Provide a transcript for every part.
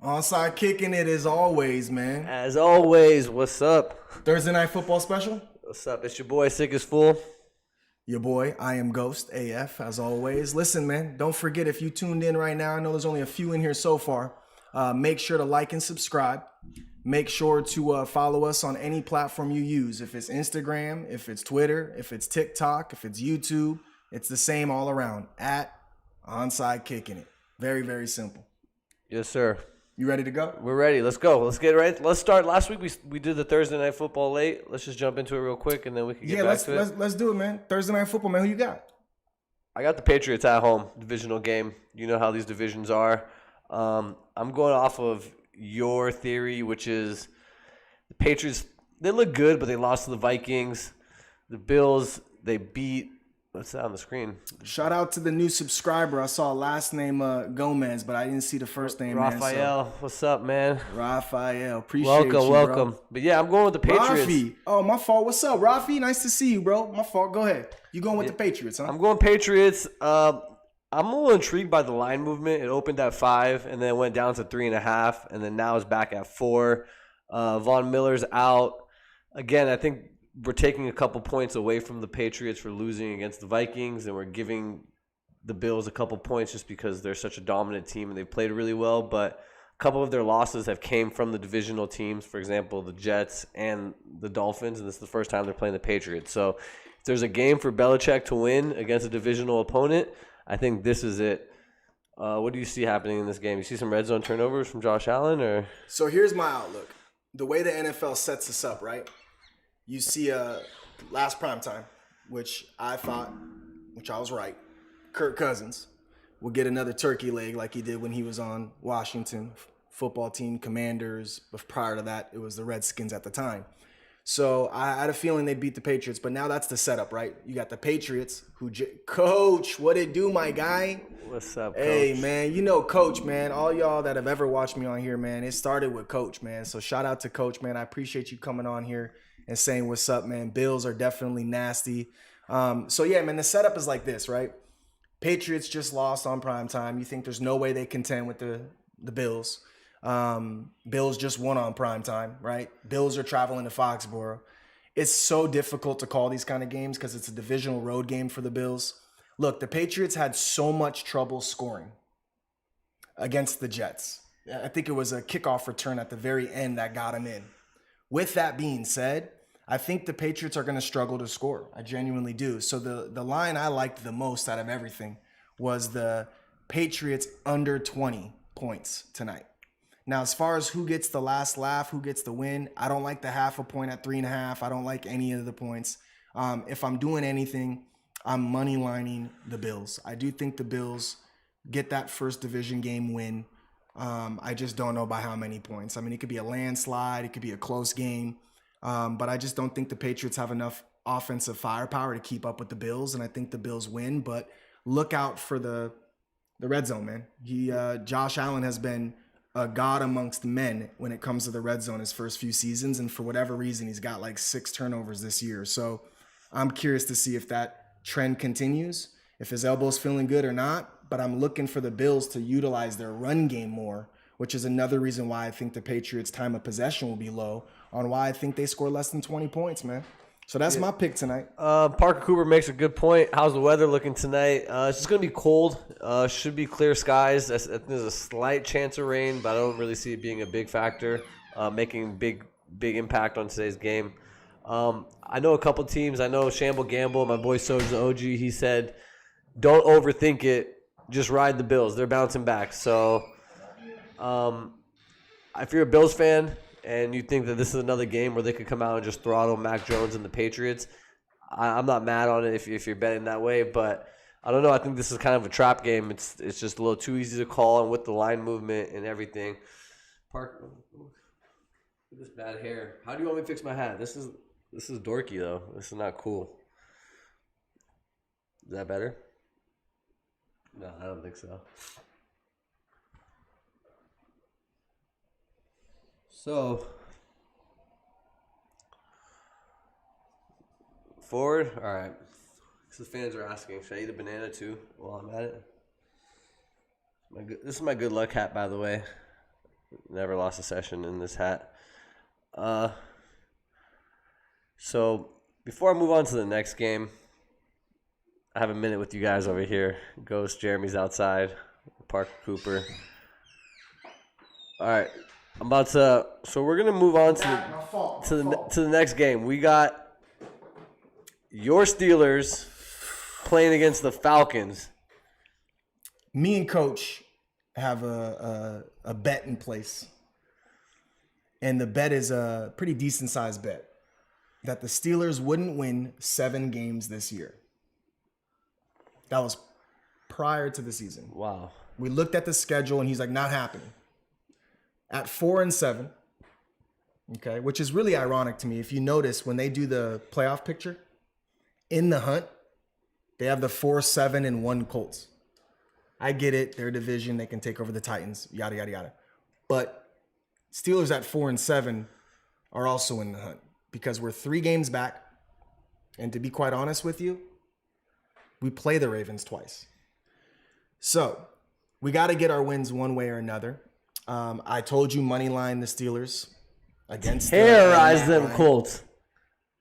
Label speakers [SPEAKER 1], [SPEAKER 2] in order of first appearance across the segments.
[SPEAKER 1] Onside kicking it as always, man.
[SPEAKER 2] As always, what's up?
[SPEAKER 1] Thursday night football special.
[SPEAKER 2] What's up? It's your boy Sick as Fool.
[SPEAKER 1] Your boy, I am Ghost AF, as always. Listen, man, don't forget if you tuned in right now, I know there's only a few in here so far. Make sure to like and subscribe. Make sure to follow us on any platform you use. If it's Instagram, if it's Twitter, if it's TikTok, if it's YouTube, it's the same all around. At Onside Kicking It. Very, very simple.
[SPEAKER 2] Yes, sir.
[SPEAKER 1] You ready to go?
[SPEAKER 2] We're ready. Let's go. Let's get right. Let's start. Last week we did the Thursday night football late. Let's just jump into it real quick and then we can get back to it.
[SPEAKER 1] Let's do it, man. Thursday night football, man. Who you got?
[SPEAKER 2] I got the Patriots at home, divisional game. You know how these divisions are. I'm going off of your theory, which is the Patriots, they look good, but they lost to the Vikings. The Bills, they beat. What's that on the screen?
[SPEAKER 1] Shout out to the new subscriber. I saw last name Gomez, but I didn't see the first name.
[SPEAKER 2] Raphael, what's up, man?
[SPEAKER 1] Raphael, appreciate you,
[SPEAKER 2] welcome.
[SPEAKER 1] bro.
[SPEAKER 2] But yeah, I'm going with the Patriots.
[SPEAKER 1] Rafi. Oh, my fault. What's up, Rafi? Nice to see you, bro. My fault. Go ahead. You going with the Patriots, huh?
[SPEAKER 2] I'm going Patriots. I'm a little intrigued by the line movement. It opened at 5 and then it went down to 3.5, and then now it's back at 4. Von Miller's out. Again, I think we're taking a couple points away from the Patriots for losing against the Vikings, and we're giving the Bills a couple points just because they're such a dominant team and they've played really well. But a couple of their losses have came from the divisional teams, for example, the Jets and the Dolphins, and this is the first time they're playing the Patriots. So if there's a game for Belichick to win against a divisional opponent, I think this is it. What do you see happening in this game? You see some red zone turnovers from Josh Allen? Or
[SPEAKER 1] So here's my outlook. The way the NFL sets us up, right? You see last primetime, which I was right, Kirk Cousins will get another turkey leg like he did when he was on Washington football team, Commanders. But prior to that, it was the Redskins at the time. So I had a feeling they'd beat the Patriots, but now that's the setup, right? You got the Patriots who Coach, what it do, my guy?
[SPEAKER 2] what's up, Coach?
[SPEAKER 1] Hey, man, you know Coach, man. All y'all that have ever watched me on here, man, it started with Coach, man. So shout out to Coach, man. I appreciate you coming on here and saying what's up, man. Bills are definitely nasty. So, yeah, man, the setup is like this, right? Patriots just lost on primetime. You think there's no way they contend with the Bills. Bills just won on primetime, right? Bills are traveling to Foxborough. It's so difficult to call these kind of games because it's a divisional road game for the Bills. Look, the Patriots had so much trouble scoring against the Jets. I think it was a kickoff return at the very end that got them in. With that being said, I think the Patriots are going to struggle to score. I genuinely do. So the line I liked the most out of everything was the Patriots under 20 points tonight. Now, as far as who gets the last laugh, who gets the win, I don't like the half a point at 3.5. I don't like any of the points. If I'm doing anything, I'm money lining the Bills. I do think the Bills get that first division game win. I just don't know by how many points. I mean, it could be a landslide. It could be a close game. But I just don't think the Patriots have enough offensive firepower to keep up with the Bills. And I think the Bills win. But look out for the red zone, man. Josh Allen has been a god amongst men when it comes to the red zone his first few seasons. And for whatever reason, he's got like 6 turnovers this year. So I'm curious to see if that trend continues, if his elbow's feeling good or not. But I'm looking for the Bills to utilize their run game more, which is another reason why I think the Patriots' time of possession will be low, on why I think they score less than 20 points, man. So that's my pick tonight.
[SPEAKER 2] Parker Cooper makes a good point. How's the weather looking tonight? It's just going to be cold. Should be clear skies. There's a slight chance of rain, but I don't really see it being a big factor, making big impact on today's game. I know a couple teams. I know Shamble Gamble, my boy Soja OG, he said, don't overthink it. Just ride the Bills. They're bouncing back. So if you're a Bills fan and you think that this is another game where they could come out and just throttle Mac Jones and the Patriots, I'm not mad on it if you're betting that way. But I don't know. I think this is kind of a trap game. It's just a little too easy to call, and with the line movement and everything. Park, look at this bad hair. How do you want me to fix my hat? This is dorky though. This is not cool. Is that better? No, I don't think so. So, forward. All right. So the fans are asking, should I eat a banana too while I'm at it? This is my good luck hat, by the way. Never lost a session in this hat. So before I move on to the next game, I have a minute with you guys over here. Ghost, Jeremy's outside. Parker Cooper. All right, I'm about to. So we're gonna move on to the next game. We got your Steelers playing against the Falcons.
[SPEAKER 1] Me and Coach have a bet in place, and the bet is a pretty decent sized bet that the Steelers wouldn't win 7 games this year. That was prior to the season.
[SPEAKER 2] Wow.
[SPEAKER 1] We looked at the schedule, and he's like, not happening. At 4-7, okay, which is really ironic to me. If you notice, when they do the playoff picture, in the hunt, they have the 4-7-1 Colts. I get it. Their division, they can take over the Titans, yada, yada, yada. But Steelers at 4-7 are also in the hunt because we're 3 games back. And to be quite honest with you, we play the Ravens twice. So we got to get our wins one way or another. I told you money line the Steelers against
[SPEAKER 2] terrorize them Colts.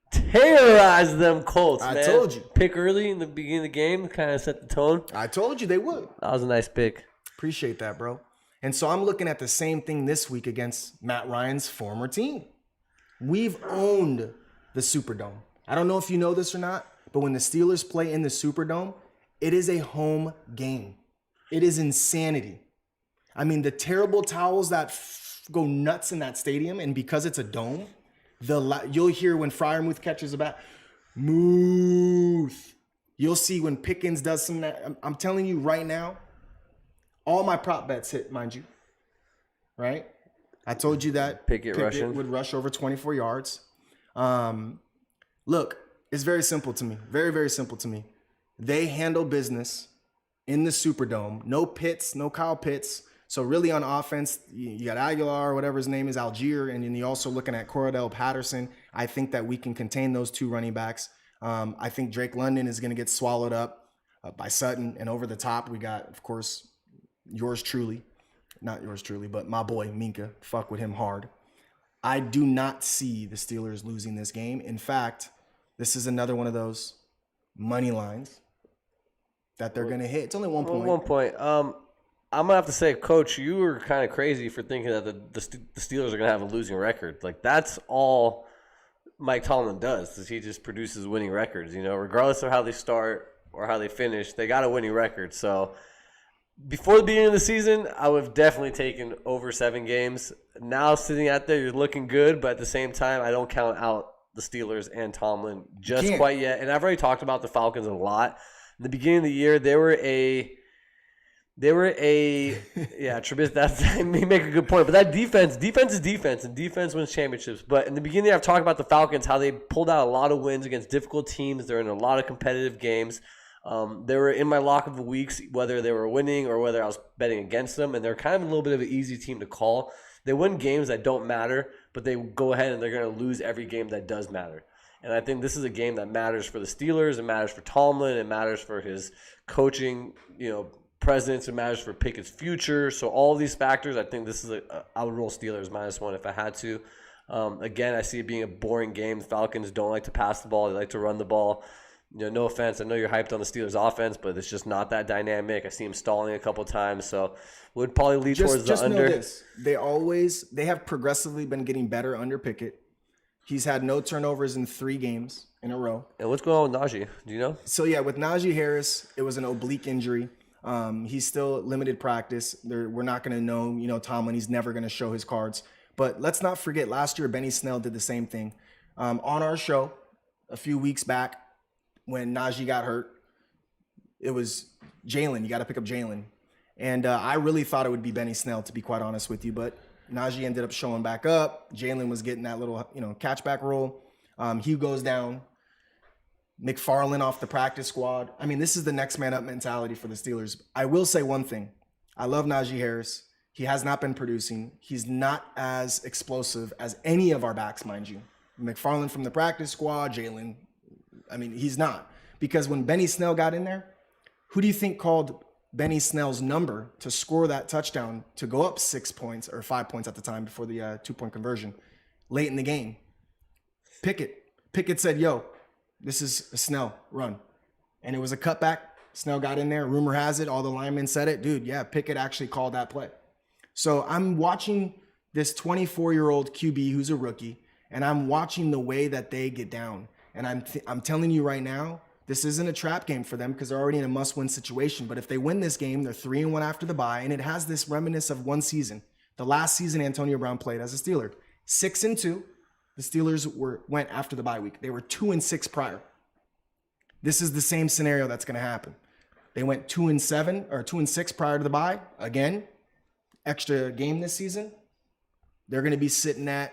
[SPEAKER 2] Terrorize them Colts, man.
[SPEAKER 1] I told you.
[SPEAKER 2] Pick early in the beginning of the game, kind of set the tone.
[SPEAKER 1] I told you they would.
[SPEAKER 2] That was a nice pick.
[SPEAKER 1] Appreciate that, bro. And so I'm looking at the same thing this week against Matt Ryan's former team. We've owned the Superdome. I don't know if you know this or not, but when the Steelers play in the Superdome, it is a home game. It is insanity. I mean, the terrible towels that go nuts in that stadium, and because it's a dome, you'll hear when Freiermuth catches a bat, Muth. You'll see when Pickens does some. I'm telling you right now, all my prop bets hit, mind you. Right? I told you that
[SPEAKER 2] Pickett
[SPEAKER 1] would rush over 24 yards. Look, it's very simple to me. Very, very simple to me. They handle business in the Superdome. No Pitts, no Kyle Pitts. So really on offense, you got Aguilar, or whatever his name is, Algier, and then you're also looking at Cordell Patterson. I think that we can contain those 2 running backs. I think Drake London is going to get swallowed up by Sutton. And over the top, we got, of course, yours truly. Not yours truly, but my boy, Minka. Fuck with him hard. I do not see the Steelers losing this game. In fact, this is another one of those money lines that they're going to hit. It's only 1 point.
[SPEAKER 2] 1 point. I'm going to have to say, Coach, you were kind of crazy for thinking that the Steelers are going to have a losing record. Like, that's all Mike Tomlin does, is he just produces winning records. You know, regardless of how they start or how they finish, they got a winning record. So before the beginning of the season, I would have definitely taken over 7 games. Now sitting out there, you're looking good, but at the same time, I don't count out the Steelers and Tomlin just quite yet. And I've already talked about the Falcons a lot. In the beginning of the year, they were a Trubisky. That's you make a good point. But that defense is defense, and defense wins championships. But in the beginning, I've talked about the Falcons, how they pulled out a lot of wins against difficult teams. They're in a lot of competitive games. They were in my lock of the weeks, whether they were winning or whether I was betting against them, and they're kind of a little bit of an easy team to call. They win games that don't matter, but they go ahead and they're going to lose every game that does matter. And I think this is a game that matters for the Steelers. It matters for Tomlin. It matters for his coaching, presence. It matters for Pickett's future. So all these factors, I think this is I would roll Steelers -1 if I had to. Again, I see it being a boring game. The Falcons don't like to pass the ball. They like to run the ball. No offense. I know you're hyped on the Steelers offense, but it's just not that dynamic. I see him stalling a couple times, so would probably lead towards the under.
[SPEAKER 1] Just know this. They have progressively been getting better under Pickett. He's had no turnovers in 3 games in a row.
[SPEAKER 2] And what's going on with Najee? Do you know?
[SPEAKER 1] So, yeah, with Najee Harris, it was an oblique injury. He's still limited practice. We're not going to know, Tomlin, he's never going to show his cards. But let's not forget, last year, Benny Snell did the same thing. On our show a few weeks back, when Najee got hurt, it was Jalen. You got to pick up Jalen. And I really thought it would be Benny Snell, to be quite honest with you. But Najee ended up showing back up. Jalen was getting that little, catchback roll. Hugh goes down. McFarland off the practice squad. I mean, this is the next man up mentality for the Steelers. I will say one thing. I love Najee Harris. He has not been producing. He's not as explosive as any of our backs, mind you. McFarland from the practice squad, Jalen. I mean, he's not. Because when Benny Snell got in there, who do you think called Benny Snell's number to score that touchdown to go up 6 points or 5 points at the time before the 2-point conversion late in the game. Pickett said, yo, this is a Snell run. And it was a cutback. Snell got in there. Rumor has it, all the linemen said it. Dude, yeah, Pickett actually called that play. So I'm watching this 24-year-old QB who's a rookie, and I'm watching the way that they get down. And I'm telling you right now, this isn't a trap game for them because they're already in a must-win situation. But if they win this game, they're 3-1 after the bye, and it has this reminiscence of one season. The last season Antonio Brown played as a Steeler. 6-2. The Steelers went after the bye week. They were 2-6 prior. This is the same scenario that's going to happen. They went 2-7 or 2-6 prior to the bye. Again, extra game this season. They're going to be sitting at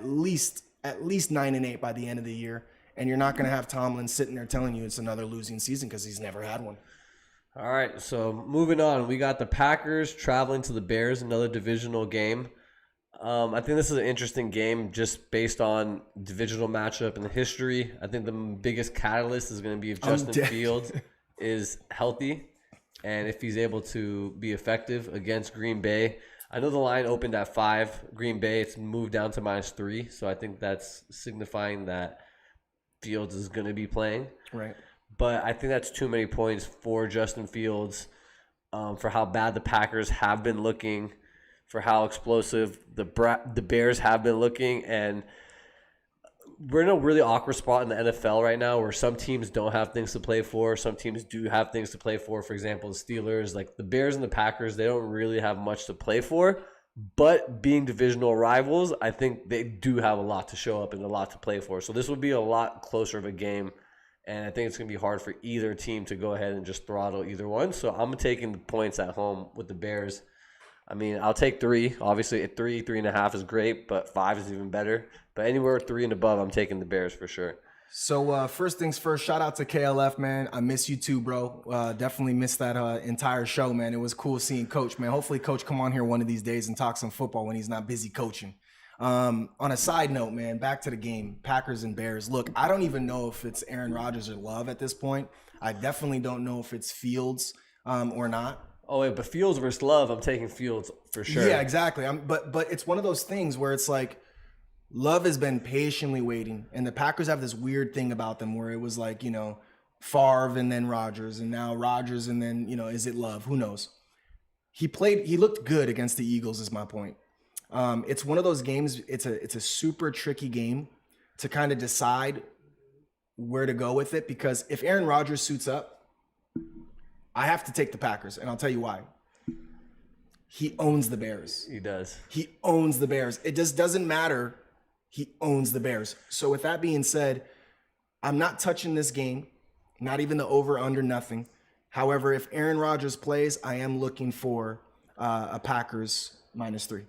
[SPEAKER 1] least 9-8 by the end of the year. And you're not going to have Tomlin sitting there telling you it's another losing season because he's never had one.
[SPEAKER 2] All right, so moving on, we got the Packers traveling to the Bears, another divisional game. I think this is an interesting game just based on divisional matchup and the history. I think the biggest catalyst is going to be if Justin Fields is healthy and if he's able to be effective against Green Bay. I know the line opened at 5, Green Bay. It's moved down to -3, so I think that's signifying that Fields is going to be playing.
[SPEAKER 1] Right.
[SPEAKER 2] But I think that's too many points for Justin Fields for how bad the Packers have been looking, for how explosive the Bears have been looking. And we're in a really awkward spot in the NFL right now where some teams don't have things to play for. Some teams do have things to play for. For example, the Steelers, like the Bears and the Packers, they don't really have much to play for. But being divisional rivals, I think they do have a lot to show up and a lot to play for. So this will be a lot closer of a game. And I think it's going to be hard for either team to go ahead and just throttle either one. So I'm taking the points at home with the Bears. I mean, I'll take 3. Obviously, at 3.5 is great, but 5 is even better. But anywhere 3 and above, I'm taking the Bears for sure.
[SPEAKER 1] So first things first, shout out to KLF, man. I miss you too, bro. Definitely missed that entire show, man. It was cool seeing Coach, man. Hopefully Coach come on here one of these days and talk some football when he's not busy coaching. On a side note, man, back to the game, Packers and Bears. Look, I don't even know if it's Aaron Rodgers or Love at this point. I definitely don't know if it's Fields or not.
[SPEAKER 2] Oh, wait, but Fields versus Love, I'm taking Fields for sure.
[SPEAKER 1] Yeah, exactly. But it's one of those things where it's like, Love has been patiently waiting, and the Packers have this weird thing about them where it was like, you know, Favre and then Rodgers, and now Rodgers and then, you know, is it Love? Who knows? He looked good against the Eagles is my point. It's one of those games, it's a super tricky game to kind of decide where to go with it, because if Aaron Rodgers suits up, I have to take the Packers, and I'll tell you why. He owns the Bears.
[SPEAKER 2] He does.
[SPEAKER 1] He owns the Bears. It just doesn't matter. He owns the Bears. So with that being said, I'm not touching this game, not even the over, under, nothing. However, if Aaron Rodgers plays, I am looking for a Packers -3.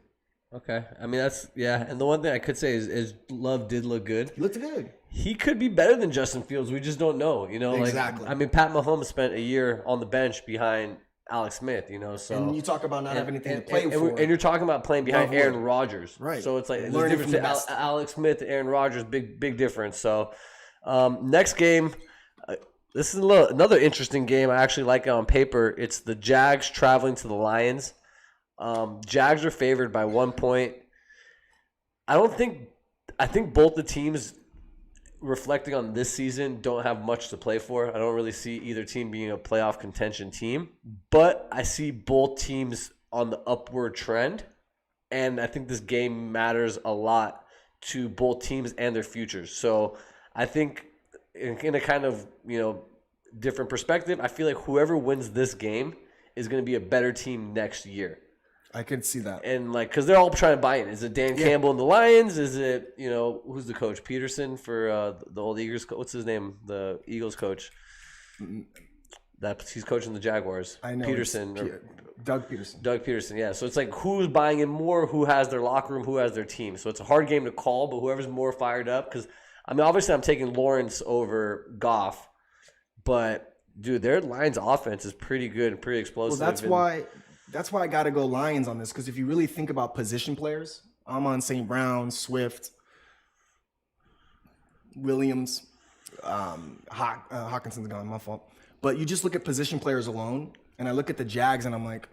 [SPEAKER 2] Okay. I mean, and the one thing I could say is Love did look good.
[SPEAKER 1] He looked good.
[SPEAKER 2] He could be better than Justin Fields. We just don't know, you know?
[SPEAKER 1] Exactly.
[SPEAKER 2] Like, I mean, Pat Mahomes spent a year on the bench behind Alex Smith, you know, so.
[SPEAKER 1] And you talk about not having anything to play for.
[SPEAKER 2] And you're talking about playing behind Aaron Rodgers.
[SPEAKER 1] Right.
[SPEAKER 2] So it's like, there's a
[SPEAKER 1] Learning
[SPEAKER 2] difference
[SPEAKER 1] from the
[SPEAKER 2] between
[SPEAKER 1] best.
[SPEAKER 2] Alex Smith and Aaron Rodgers, big difference. So, next game, this is another interesting game. I actually like it on paper. It's the Jags traveling to the Lions. Jags are favored by 1 point. I think both the teams, reflecting on this season, don't have much to play for. I don't really see either team being a playoff contention team, but I see both teams on the upward trend, and I think this game matters a lot to both teams and their futures. So I think in a kind of, you know, different perspective, I feel like whoever wins this game is going to be a better team next year.
[SPEAKER 1] I could see that.
[SPEAKER 2] And, like, because they're all trying to buy in. Is it Dan Campbell and the Lions? Is it, you know, who's the coach? Peterson for the old Eagles. What's his name? The Eagles coach. He's coaching the Jaguars.
[SPEAKER 1] I know.
[SPEAKER 2] Peterson.
[SPEAKER 1] Doug Peterson.
[SPEAKER 2] Doug Peterson, yeah. So it's like who's buying in more, who has their locker room, who has their team. So it's a hard game to call, but whoever's more fired up. Because, I mean, obviously I'm taking Lawrence over Goff. But, dude, their Lions offense is pretty good and pretty explosive.
[SPEAKER 1] Well, that's why I got to go Lions on this, because if you really think about position players, Amon St. Brown, Swift, Williams, Hawkinson's gone, my fault. But you just look at position players alone, And I look at the Jags and I'm like,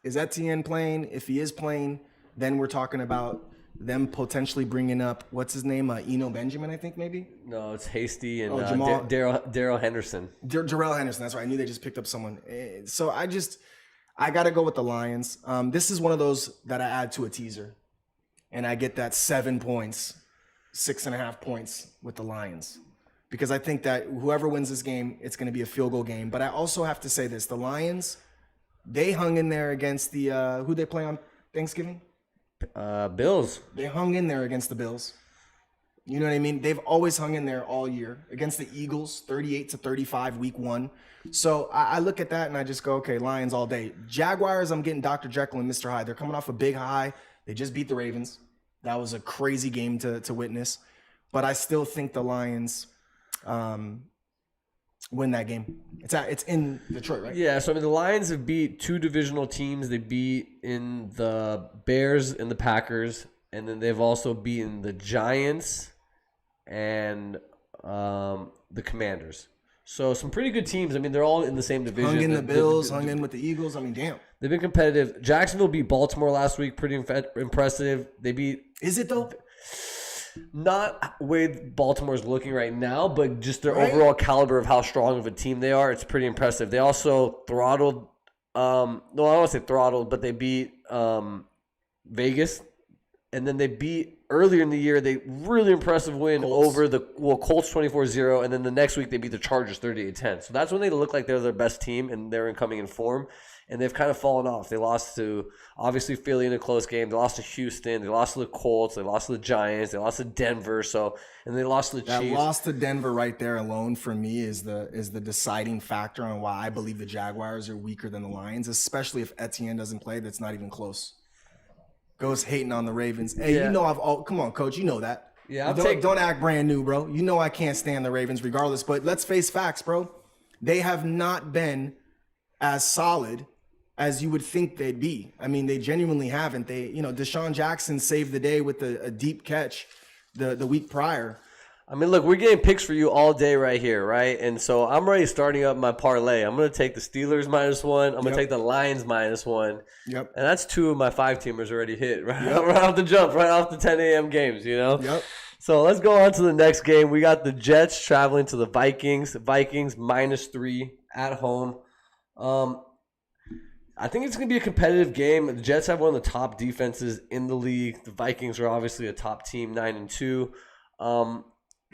[SPEAKER 1] is Etienne playing? If he is playing, then we're talking about them potentially bringing up, what's his name? Eno Benjamin, I think maybe?
[SPEAKER 2] No, it's Hasty and
[SPEAKER 1] Jamal-
[SPEAKER 2] Daryl Henderson.
[SPEAKER 1] Jarrell Henderson, that's right. I knew they just picked up someone. So I got to go with the Lions. This is one of those that I add to a teaser. And I get that 7 points, 6.5 points with the Lions. Because I think that whoever wins this game, it's going to be a field goal game. But I also have to say this. The Lions, they hung in there against the, who they play on Thanksgiving?
[SPEAKER 2] Bills.
[SPEAKER 1] They hung in there against the Bills. You know what I mean? They've always hung in there all year against the Eagles, 38-35 week 1. So I look at that and I just go, okay, Lions all day. Jaguars, I'm getting Dr. Jekyll and Mr. Hyde. They're coming off a big high. They just beat the Ravens. That was a crazy game to witness. But I still think the Lions win that game. It's in Detroit, right?
[SPEAKER 2] Yeah, so I mean the Lions have beat 2 divisional teams. They beat in the Bears and the Packers, and then they've also beaten the Giants and the Commanders. So some pretty good teams. I mean, they're all in the same division.
[SPEAKER 1] Hung in the Bills, hung in with the Eagles. I mean, damn.
[SPEAKER 2] They've been competitive. Jacksonville beat Baltimore last week. Pretty impressive. They beat...
[SPEAKER 1] Is it, though?
[SPEAKER 2] Not the way Baltimore's looking right now, but just their
[SPEAKER 1] Right.
[SPEAKER 2] overall caliber of how strong of a team they are. It's pretty impressive. They also throttled... no, I don't want to say throttled, but they beat Vegas. And then they beat earlier in the year, they really impressive win
[SPEAKER 1] Colts.
[SPEAKER 2] over the Colts 24-0. And then the next week they beat the Chargers 38-10. So that's when they look like they're their best team and they're coming in form. And they've kind of fallen off. They lost to, obviously, Philly in a close game. They lost to Houston. They lost to the Colts. They lost to the Giants. They lost to Denver. And they lost to the
[SPEAKER 1] That
[SPEAKER 2] Chiefs.
[SPEAKER 1] loss to Denver right there alone for me is the deciding factor on why I believe the Jaguars are weaker than the Lions, especially if Etienne doesn't play. That's not even close. Goes hating on the Ravens. Hey,
[SPEAKER 2] Yeah.
[SPEAKER 1] you know come on, coach. You know that.
[SPEAKER 2] Yeah,
[SPEAKER 1] don't act brand new, bro. You know I can't stand the Ravens regardless. But let's face facts, bro. They have not been as solid as you would think they'd be. I mean, they genuinely haven't. Deshaun Jackson saved the day with a deep catch the week prior.
[SPEAKER 2] I mean, look, we're getting picks for you all day right here, right? And so I'm already starting up my parlay. I'm going to take the Steelers -1. I'm going to take the Lions -1.
[SPEAKER 1] Yep.
[SPEAKER 2] And that's 2 of my 5-teamers already hit right off the jump, right off the 10 a.m. games, you know?
[SPEAKER 1] Yep.
[SPEAKER 2] So let's go on to the next game. We got the Jets traveling to the Vikings. Vikings -3 at home. I think it's going to be a competitive game. The Jets have one of the top defenses in the league. The Vikings are obviously a top team, 9-2.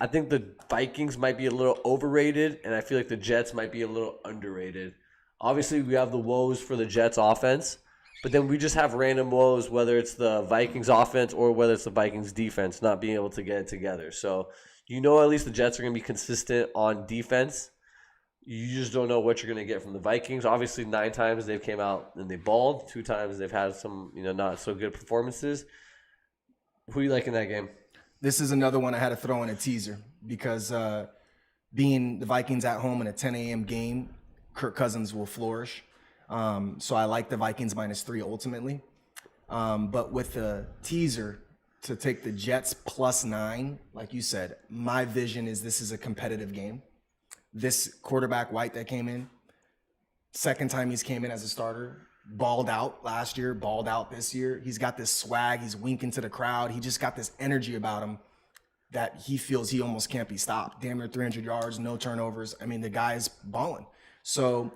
[SPEAKER 2] I think the Vikings might be a little overrated, and I feel like the Jets might be a little underrated. Obviously, we have the woes for the Jets offense, but then we just have random woes, whether it's the Vikings offense or whether it's the Vikings defense not being able to get it together. So at least the Jets are going to be consistent on defense. You just don't know what you're going to get from the Vikings. Obviously, 9 times they've came out and they balled. 2 times they've had some, not so good performances. Who do you like in that game?
[SPEAKER 1] This is another one I had to throw in a teaser because being the Vikings at home in a 10 a.m. game, Kirk Cousins will flourish. So I like the Vikings -3 ultimately. But with the teaser to take the Jets +9, like you said, my vision is this is a competitive game. This quarterback White that came in, second time he's came in as a starter, balled out last year, balled out this year. He's got this swag. He's winking to the crowd. He just got this energy about him that he feels he almost can't be stopped. Damn near 300 yards, no turnovers. I mean, the guy's balling. So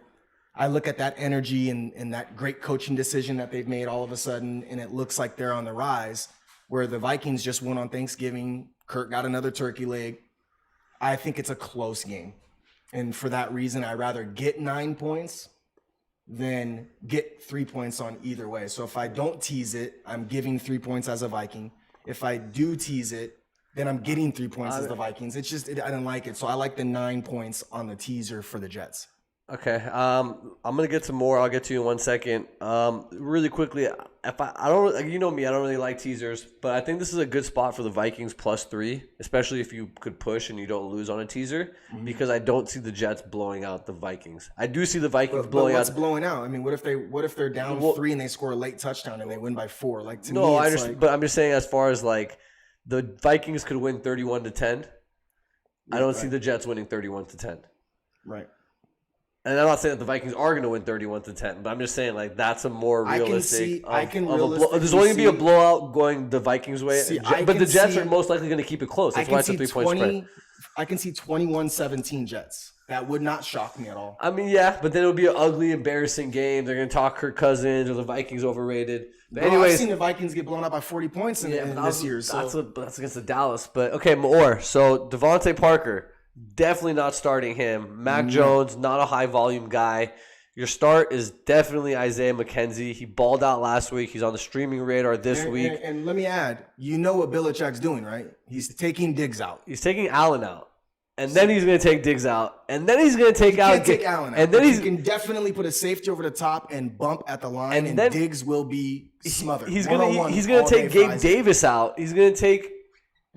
[SPEAKER 1] I look at that energy and that great coaching decision that they've made all of a sudden, and it looks like they're on the rise, where the Vikings just won on Thanksgiving. Kirk got another turkey leg. I think it's a close game. And for that reason, I'd rather get 9 points than get 3 points on either way. So if I don't tease it, I'm giving 3 points as a Viking. If I do tease it, then I'm getting 3 points as the Vikings. It's just, I didn't like it. So I like the 9 points on the teaser for the Jets.
[SPEAKER 2] Okay, I'm gonna get some more. I'll get to you in 1 second. Really quickly, if I don't, you know me, I don't really like teasers, but I think this is a good spot for the Vikings +3, especially if you could push and you don't lose on a teaser, because I don't see the Jets blowing out the Vikings. I do see the Vikings blowing
[SPEAKER 1] what's
[SPEAKER 2] out.
[SPEAKER 1] blowing out? I mean, what if they're down 3 and they score a late touchdown and they win by 4? Like to me,
[SPEAKER 2] No,
[SPEAKER 1] it's
[SPEAKER 2] I understand, but I'm just saying as far as like the Vikings could win 31-10. I don't see the Jets winning 31-10.
[SPEAKER 1] Right.
[SPEAKER 2] And I'm not saying that the Vikings are going to win 31-10, but I'm just saying like that's a more realistic. There's only going to be a blowout going the Vikings way, but the Jets are most likely going to keep it close. That's why it's a 3-point spread.
[SPEAKER 1] I can see 21-17 Jets. That would not shock me at all.
[SPEAKER 2] I mean, yeah, but then it would be an ugly, embarrassing game. They're going to talk Kirk Cousins or the Vikings overrated. But anyways,
[SPEAKER 1] I've seen the Vikings get blown out by 40 points in this year. So
[SPEAKER 2] that's against the Dallas. But okay, more. So Devontae Parker, definitely not starting him. Mac Jones, not a high volume guy. Your start is definitely Isaiah McKenzie. He balled out last week. He's on the streaming radar this week.
[SPEAKER 1] And let me add, you know what Belichick's doing, right? He's taking Diggs out.
[SPEAKER 2] He's taking Allen out. And then he's going to take Diggs out. And then he's going to take out
[SPEAKER 1] Allen out.
[SPEAKER 2] And then
[SPEAKER 1] he can definitely put a safety over the top and bump at the line, and then Diggs will be smothered.
[SPEAKER 2] He's going to take Gabe Davis out. He's going to take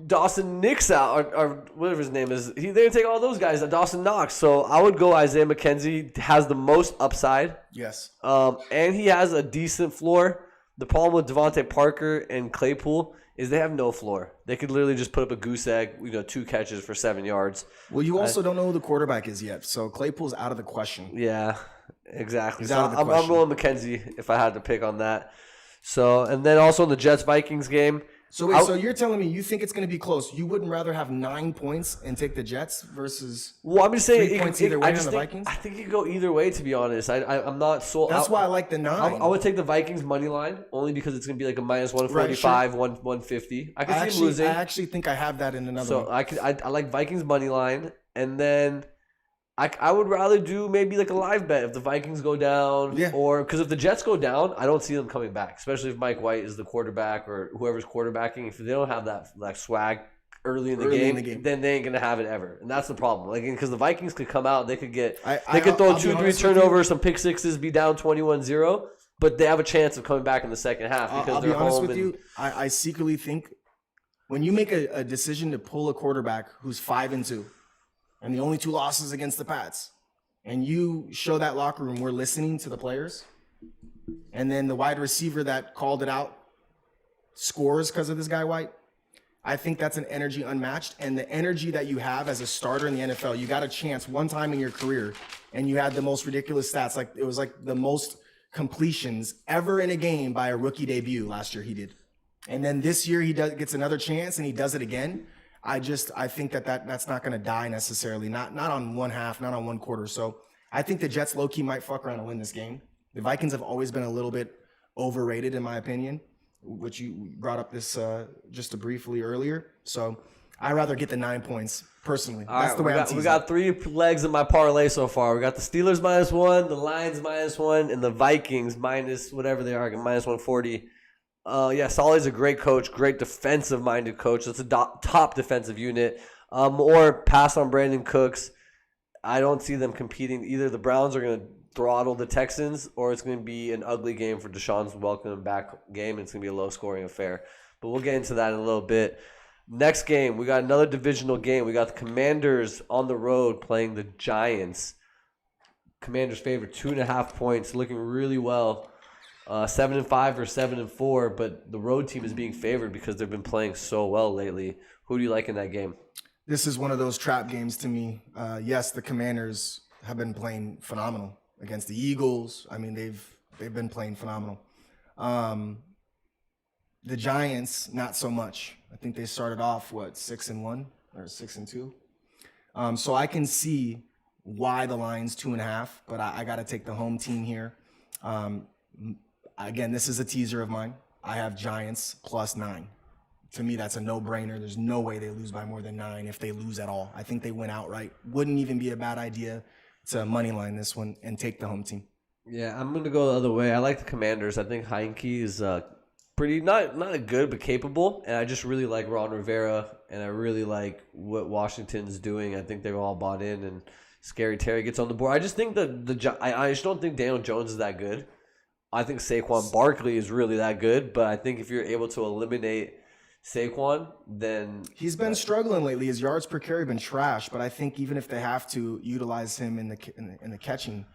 [SPEAKER 2] Dawson Nix out, or whatever his name is. They're going to take all those guys, Dawson Knox. So I would go Isaiah McKenzie. Has the most upside.
[SPEAKER 1] Yes.
[SPEAKER 2] And he has a decent floor. The problem with Devontae Parker and Claypool is they have no floor. They could literally just put up a goose egg, 2 catches for 7 yards.
[SPEAKER 1] Well, you also don't know who the quarterback is yet, so Claypool's out of the question.
[SPEAKER 2] Yeah, exactly.
[SPEAKER 1] He's out of the question.
[SPEAKER 2] I'm rolling McKenzie if I had to pick on that. So, and then also in the Jets-Vikings game.
[SPEAKER 1] So wait, so you're telling me you think it's going to be close? You wouldn't rather have 9 points and take the Jets versus?
[SPEAKER 2] Well, I'm just saying
[SPEAKER 1] 3 points either way on the Vikings.
[SPEAKER 2] I think you go either way. To be honest, I'm not sold.
[SPEAKER 1] That's why I like the 9.
[SPEAKER 2] I would take the Vikings money line only because it's going to be like a minus 145, 150. I can see him losing.
[SPEAKER 1] I actually think I have that in another.
[SPEAKER 2] So
[SPEAKER 1] one.
[SPEAKER 2] I like Vikings money line, and then I would rather do maybe like a live bet if the Vikings go down, or because if the Jets go down, I don't see them coming back, especially if Mike White is the quarterback or whoever's quarterbacking. If they don't have that swag early in the game, then they ain't gonna have it ever, and that's the problem. Like because the Vikings could come out, they could get they could throw 2-3 turnovers, some pick sixes, be down 21-0, but they have a chance of coming back in the second half because they're home. I'll be honest with you.
[SPEAKER 1] I secretly think when you make a decision to pull a quarterback who's 5-2. And the only 2 losses against the Pats. And you show that locker room, we're listening to the players. And then the wide receiver that called it out scores because of this guy White. I think that's an energy unmatched. And the energy that you have as a starter in the NFL, you got a chance one time in your career and you had the most ridiculous stats. Like it was like the most completions ever in a game by a rookie debut last year he did. And then this year he gets another chance and he does it again. I think that's not going to die necessarily. Not on one half, not on one quarter. So I think the Jets low-key might fuck around and win this game. The Vikings have always been a little bit overrated in my opinion, which you brought up this just briefly earlier. So I'd rather get the 9 points personally. That's the way I'm teasing.
[SPEAKER 2] We got 3 legs in my parlay so far. We got the Steelers -1, the Lions -1, and the Vikings minus whatever they are, minus 140. Solly's a great coach, great defensive-minded coach. That's a top defensive unit. Or pass on Brandon Cooks. I don't see them competing. Either the Browns are going to throttle the Texans, or it's going to be an ugly game for Deshaun's welcome back game. It's going to be a low-scoring affair. But we'll get into that in a little bit. Next game, we got another divisional game. We got the Commanders on the road playing the Giants. Commanders favorite 2.5 points, looking really well. 7-5 or 7-4, but the road team is being favored because they've been playing so well lately. Who do you like in that game?
[SPEAKER 1] This is one of those trap games to me. Yes, the Commanders have been playing phenomenal against the Eagles. I mean, they've been playing phenomenal. The Giants, not so much. I think they started off 6-1 or 6-2. So I can see why the line's 2.5, but I got to take the home team here. Again, this is a teaser of mine. I have Giants +9. To me, that's a no-brainer. There's no way they lose by more than 9 if they lose at all. I think they win outright. Wouldn't even be a bad idea to money line this one and take the home team.
[SPEAKER 2] Yeah, I'm going to go the other way. I like the Commanders. I think Heineke is pretty, not good, but capable. And I just really like Ron Rivera, and I really like what Washington's doing. I think they're all bought in, and Scary Terry gets on the board. I just think that I just don't think Daniel Jones is that good. I think Saquon Barkley is really that good, but I think if you're able to eliminate Saquon, then
[SPEAKER 1] he's been struggling lately. His yards per carry have been trash, but I think even if they have to utilize him in the catching,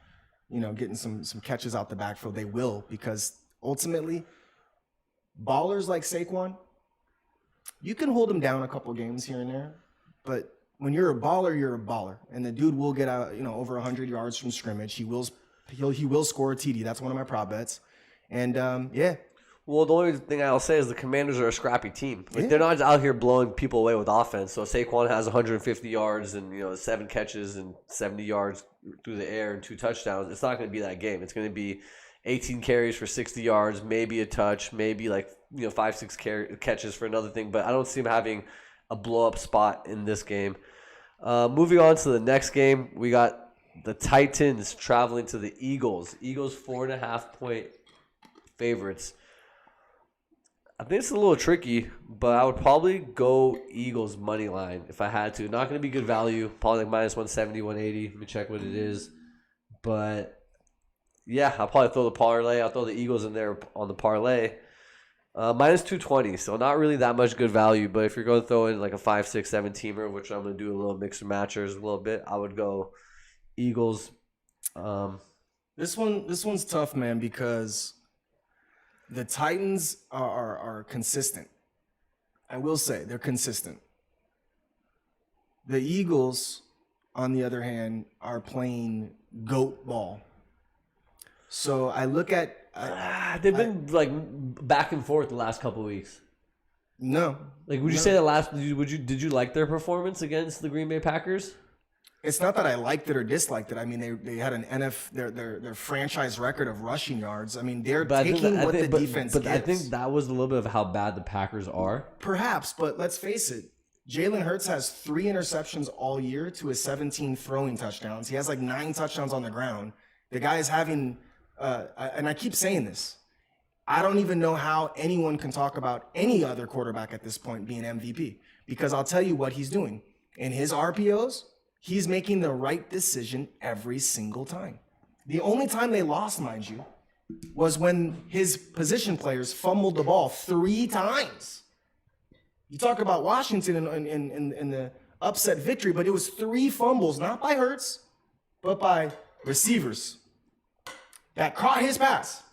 [SPEAKER 1] getting some catches out the backfield, they will, because ultimately, ballers like Saquon, you can hold him down a couple games here and there, but when you're a baller, you're a baller, and the dude will get out, over 100 yards from scrimmage. He will score a TD. That's one of my prop bets, and yeah.
[SPEAKER 2] Well, the only thing I'll say is the Commanders are a scrappy team. Like
[SPEAKER 1] Yeah.
[SPEAKER 2] they're not out here blowing people away with offense. So Saquon has 150 yards and 7 catches and 70 yards through the air and 2 touchdowns. It's not going to be that game. It's going to be 18 carries for 60 yards, maybe a touch, maybe 5-6 catches for another thing. But I don't see him having a blow up spot in this game. Moving on to the next game, we got the Titans traveling to the Eagles. Eagles 4.5-point favorites. I think it's a little tricky, but I would probably go Eagles money line if I had to. Not going to be good value, probably like minus 170, 180. Let me check what it is. But yeah, I'll probably throw the parlay. I'll throw the Eagles in there on the parlay. Minus 220, so not really that much good value. But if you're going to throw in like a 5, 6, 7 teamer, which I'm going to do a little mix and matchers a little bit, I would go Eagles.
[SPEAKER 1] This one's tough, man, because the Titans are consistent. I will say they're consistent. The Eagles, on the other hand, are playing goat ball. So I look at
[SPEAKER 2] They've been like back and forth the last couple of weeks.
[SPEAKER 1] no.
[SPEAKER 2] Like, would you say did you like their performance against the Green Bay Packers?
[SPEAKER 1] It's not that I liked it or disliked it. I mean, they had their franchise record of rushing yards. I mean, they're taking what the defense
[SPEAKER 2] But
[SPEAKER 1] gives.
[SPEAKER 2] I think that was a little bit of how bad the Packers are.
[SPEAKER 1] Perhaps, but let's face it. Jalen Hurts has 3 interceptions all year to his 17 throwing touchdowns. He has like 9 touchdowns on the ground. The guy is having, and I keep saying this, I don't even know how anyone can talk about any other quarterback at this point being MVP, because I'll tell you what he's doing. In his RPOs, he's making the right decision every single time. The only time they lost, mind you, was when his position players fumbled the ball 3 times. You talk about Washington in the upset victory, but it was 3 fumbles, not by Hurts, but by receivers that caught his pass.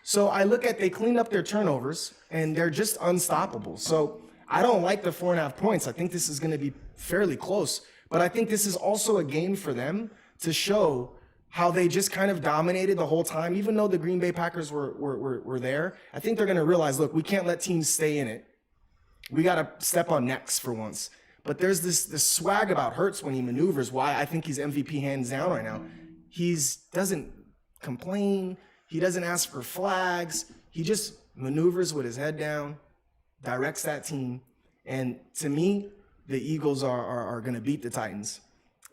[SPEAKER 1] So I look at, they cleaned up their turnovers, and they're just unstoppable. So I don't like the 4.5 points. I think this is going to be fairly close, but I think this is also a game for them to show how they just kind of dominated the whole time. Even though the Green Bay Packers were there, I think they're going to realize, look, we can't let teams stay in it. We got to step on necks for once. But there's this swag about Hurts when he maneuvers, why I think he's MVP hands down right now. He doesn't complain. He doesn't ask for flags. He just maneuvers with his head down, directs that team. And to me, the Eagles are going to beat the Titans.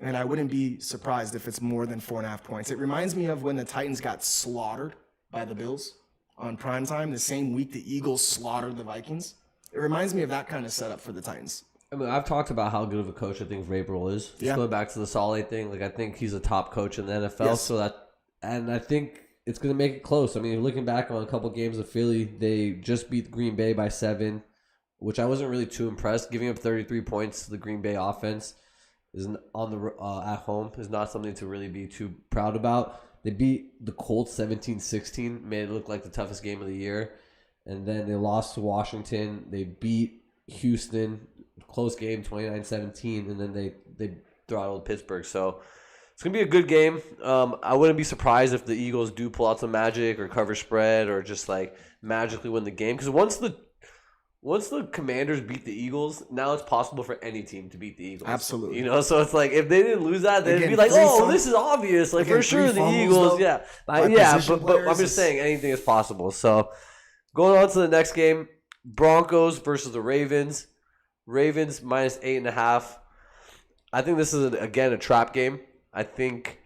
[SPEAKER 1] And I wouldn't be surprised if it's more than 4.5 points. It reminds me of when the Titans got slaughtered by the Bills on primetime, the same week the Eagles slaughtered the Vikings. It reminds me of that kind of setup for the Titans.
[SPEAKER 2] I mean, I've talked about how good of a coach I think Vrabel is. Just going back to the Saleh thing, like I think he's a top coach in the NFL.
[SPEAKER 1] Yes.
[SPEAKER 2] And I think it's going to make it close. I mean, looking back on a couple games of Philly, they just beat Green Bay by 7, which I wasn't really too impressed. Giving up 33 points to the Green Bay offense is on the at home is not something to really be too proud about. They beat the Colts 17-16, made it look like the toughest game of the year. And then they lost to Washington. They beat Houston, close game, 29-17, and then they throttled Pittsburgh. So it's going to be a good game. I wouldn't be surprised if the Eagles do pull out some magic or cover spread or just like magically win the game. Because once the Commanders beat the Eagles, now it's possible for any team to beat the Eagles.
[SPEAKER 1] Absolutely.
[SPEAKER 2] So it's like if they didn't lose that, they'd
[SPEAKER 1] Again,
[SPEAKER 2] be like, this is obvious. Like,
[SPEAKER 1] again,
[SPEAKER 2] for sure
[SPEAKER 1] 3
[SPEAKER 2] the
[SPEAKER 1] fumbles,
[SPEAKER 2] Eagles,
[SPEAKER 1] though,
[SPEAKER 2] yeah.
[SPEAKER 1] by
[SPEAKER 2] Yeah,
[SPEAKER 1] position
[SPEAKER 2] but I'm
[SPEAKER 1] players
[SPEAKER 2] just
[SPEAKER 1] is-
[SPEAKER 2] saying anything is possible. So going on to the next game, Broncos versus the Ravens. Ravens minus 8.5. I think this is, again, a trap game. I think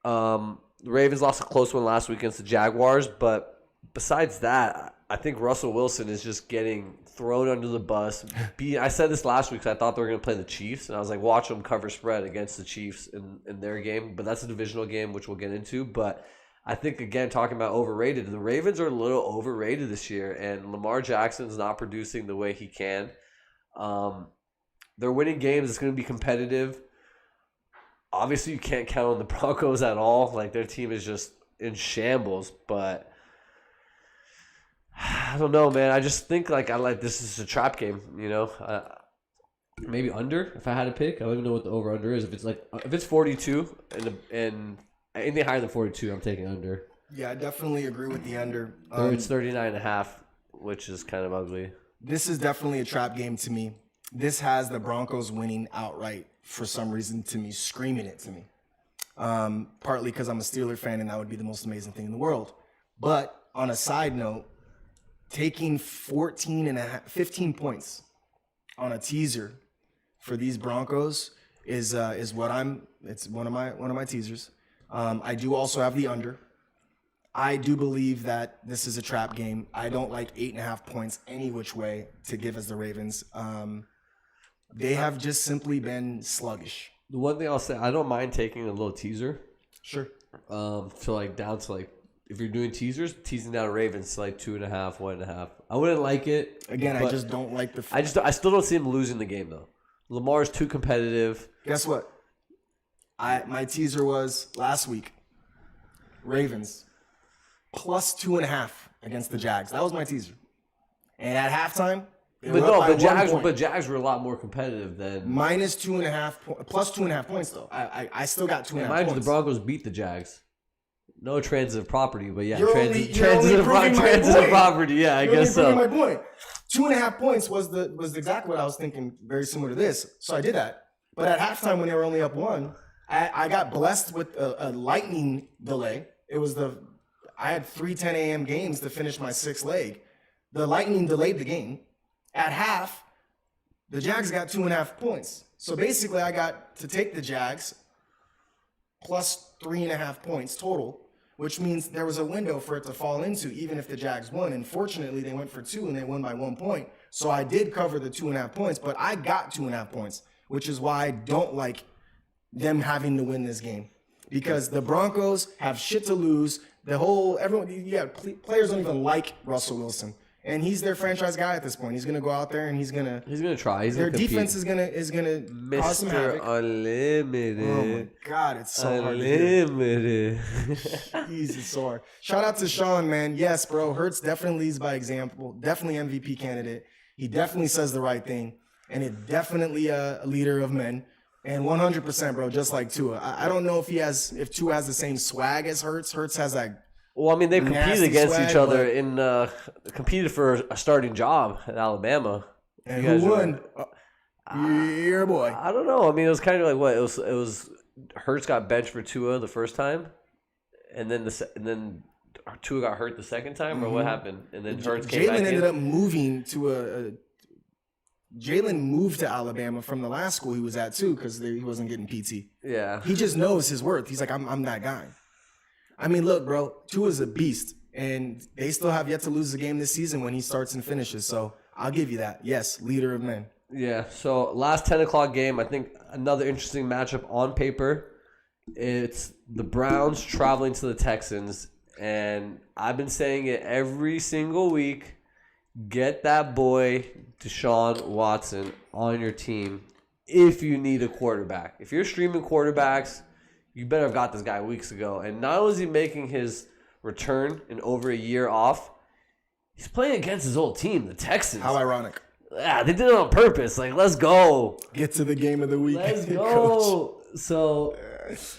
[SPEAKER 2] the Ravens lost a close one last week against the Jaguars, but besides that, I think Russell Wilson is just getting thrown under the bus. I said this last week because I thought they were going to play the Chiefs, and I was like, watch them cover spread against the Chiefs in their game. But that's a divisional game, which we'll get into. But I think, again, talking about overrated, the Ravens are a little overrated this year, and Lamar Jackson's not producing the way he can. They're winning games. It's going to be competitive. Obviously, you can't count on the Broncos at all. Like, their team is just in shambles, but I don't know, man. I just think this is a trap game, maybe under. If I had to pick, I don't even know what the over under is. If it's 42 and anything higher than 42, I'm taking under.
[SPEAKER 1] Yeah, I definitely agree with the under.
[SPEAKER 2] It's 39.5, which is kind of ugly.
[SPEAKER 1] This is definitely a trap game to me. This has the Broncos winning outright for some reason to me, screaming it to me. Partly because I'm a Steeler fan and that would be the most amazing thing in the world. But on a side note, taking 15 points on a teaser for these Broncos is it's one of my teasers. I do also have the under. I do believe that this is a trap game. I don't like 8.5 points any which way to give as the Ravens. They have just simply been sluggish.
[SPEAKER 2] The one thing I'll say, I don't mind taking a little teaser.
[SPEAKER 1] Sure.
[SPEAKER 2] Down to if you're doing teasers, teasing down Ravens to 2.5, 1.5. I wouldn't like it.
[SPEAKER 1] Again, I just don't like the.
[SPEAKER 2] I still don't see him losing the game though. Lamar's too competitive.
[SPEAKER 1] Guess what? My teaser was last week. Ravens plus 2.5 against the Jags. That was my teaser. And at halftime,
[SPEAKER 2] But Jags were a lot more competitive than
[SPEAKER 1] minus 2.5 plus 2.5 points though. I still got 2.5
[SPEAKER 2] mind
[SPEAKER 1] points.
[SPEAKER 2] you, the Broncos beat the Jags. No transitive property, but yeah,
[SPEAKER 1] You're
[SPEAKER 2] transitive property. Yeah, I guess so.
[SPEAKER 1] My point. 2.5 points was exactly what I was thinking. Very similar to this, so I did that. But at halftime, when they were only up 1, I got blessed with a lightning delay. I had 3 10 a.m. games to finish my 6th leg. The lightning delayed the game. At half, the Jags got 2.5 points. So basically, I got to take the Jags plus 3.5 points total, which means there was a window for it to fall into, even if the Jags won. And fortunately, they went for 2 and they won by 1 point. So I did cover the 2.5 points, but I got 2.5 points, which is why I don't like them having to win this game. Because the Broncos have shit to lose. Players don't even like Russell Wilson. And he's their franchise guy at this point. He's gonna go out there and he's gonna
[SPEAKER 2] try.
[SPEAKER 1] Their defense is gonna cause some havoc.
[SPEAKER 2] Unlimited.
[SPEAKER 1] Oh my God, it's so
[SPEAKER 2] Unlimited.
[SPEAKER 1] hard. It's so hard. Shout out to Sean, man. Yes, bro. Hurts definitely leads by example. Definitely MVP candidate. He definitely says the right thing, and it definitely a leader of men. And 100%, bro. Just like Tua. I don't know if Tua has the same swag as Hurts. Hurts has that.
[SPEAKER 2] Well, I mean, they've competed against
[SPEAKER 1] swag,
[SPEAKER 2] each other competed for a starting job at Alabama.
[SPEAKER 1] And who won? Your boy.
[SPEAKER 2] I don't know. I mean, it was kind of like what it was. Hurts got benched for Tua the first time, and then Tua got hurt the second time, or what happened? And then Hurts came back.
[SPEAKER 1] Jalen ended up moving to Jalen moved to Alabama from the last school he was at too, because he wasn't getting PT.
[SPEAKER 2] Yeah,
[SPEAKER 1] he just knows his worth. He's like, I'm that guy. I mean, look, bro, Tua's a beast, and they still have yet to lose a game this season when he starts and finishes. So I'll give you that. Yes, leader of men.
[SPEAKER 2] Yeah. So last 10 o'clock game, I think another interesting matchup on paper. It's the Browns traveling to the Texans, and I've been saying it every single week. Get that boy Deshaun Watson on your team if you need a quarterback. If you're streaming quarterbacks, you better have got this guy weeks ago. And not only is he making his return in over a year off, he's playing against his old team, the Texans.
[SPEAKER 1] How ironic.
[SPEAKER 2] Yeah, they did it on purpose. Let's go.
[SPEAKER 1] Get to the game of the week.
[SPEAKER 2] Let's go. So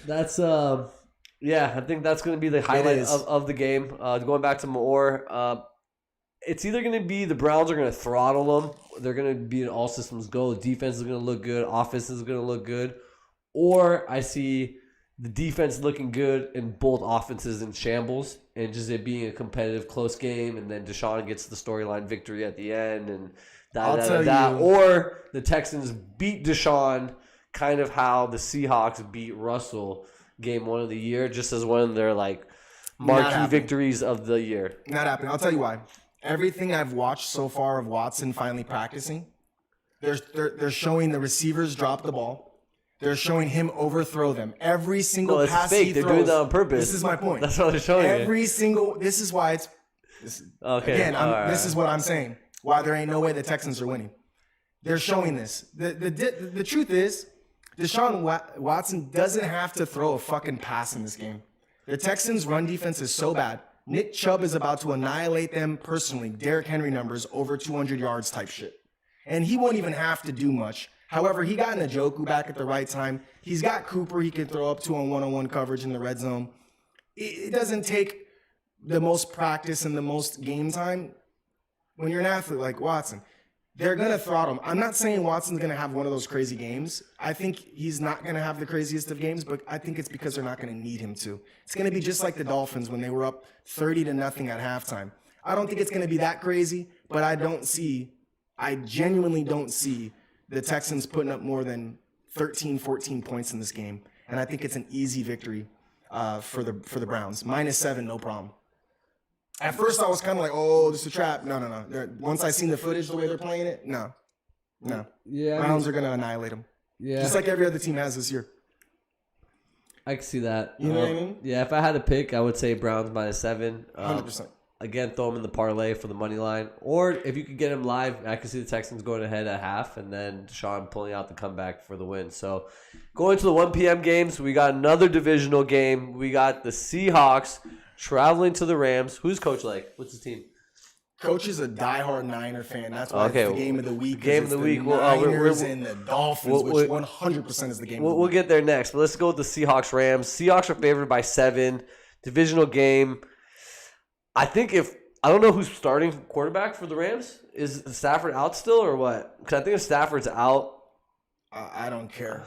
[SPEAKER 2] that's I think that's going to be the highlight of the game. Going back to Moore, it's either going to be the Browns are going to throttle them. They're going to be in all systems go. Defense is going to look good. Offense is going to look good. Or I see the defense looking good and both offenses in shambles, and just it being a competitive, close game, and then Deshaun gets the storyline victory at the end, and that. Or the Texans beat Deshaun, kind of how the Seahawks beat Russell game 1 of the year, just as one of their marquee victories of the year.
[SPEAKER 1] Not happening. I'll tell you why. Everything I've watched so far of Watson finally practicing, they're showing the receivers drop the ball. They're showing him overthrow them. Every single pass
[SPEAKER 2] fake.
[SPEAKER 1] he
[SPEAKER 2] They're
[SPEAKER 1] throws.
[SPEAKER 2] doing that on purpose.
[SPEAKER 1] This is my point.
[SPEAKER 2] That's what they're showing you.
[SPEAKER 1] This is why it's...
[SPEAKER 2] Okay.
[SPEAKER 1] Again, this is what I'm saying. Why there ain't no way the Texans are winning. They're showing this. The truth is, Deshaun Watson doesn't have to throw a fucking pass in this game. The Texans' run defense is so bad. Nick Chubb is about to annihilate them personally. Derrick Henry numbers, over 200 yards type shit. And he won't even have to do much. However, he got Njoku back at the right time. He's got Cooper he can throw up to on one-on-one coverage in the red zone. It doesn't take the most practice and the most game time when you're an athlete like Watson. They're going to throttle him. I'm not saying Watson's going to have one of those crazy games. I think he's not going to have the craziest of games, but I think it's because they're not going to need him to. It's going to be just like the Dolphins when they were up 30-0 at halftime. I don't think it's going to be that crazy, but I genuinely don't see the Texans putting up more than 13, 14 points in this game. And I think it's an easy victory for the Browns. -7, no problem. At first, I was kind of like, oh, this is a trap. No. Once I seen the footage, the way they're playing it, no.
[SPEAKER 3] Yeah,
[SPEAKER 1] Browns are going to annihilate them.
[SPEAKER 3] Yeah.
[SPEAKER 1] Just like every other team has this year.
[SPEAKER 3] I can see that.
[SPEAKER 1] You know what I mean?
[SPEAKER 3] Yeah, if I had to pick, I would say Browns -7.
[SPEAKER 1] 100%.
[SPEAKER 2] Again, throw them in the parlay for the money line. Or if you could get them live, I could see the Texans going ahead at half and then Deshaun pulling out the comeback for the win. So going to the 1 p.m. games, we got another divisional game. We got the Seahawks traveling to the Rams. Who's Coach like? What's his team?
[SPEAKER 1] Coach is a diehard Niner fan. That's why it's the game of the week.
[SPEAKER 2] Game of the week.
[SPEAKER 1] Niners and the Dolphins, which 100% is the game of the week.
[SPEAKER 2] We'll get there next. But let's go with the Seahawks-Rams. Seahawks are favored by 7. Divisional game. I don't know who's starting quarterback for the Rams. Is Stafford out still or what? Because I think if Stafford's out.
[SPEAKER 1] I don't care.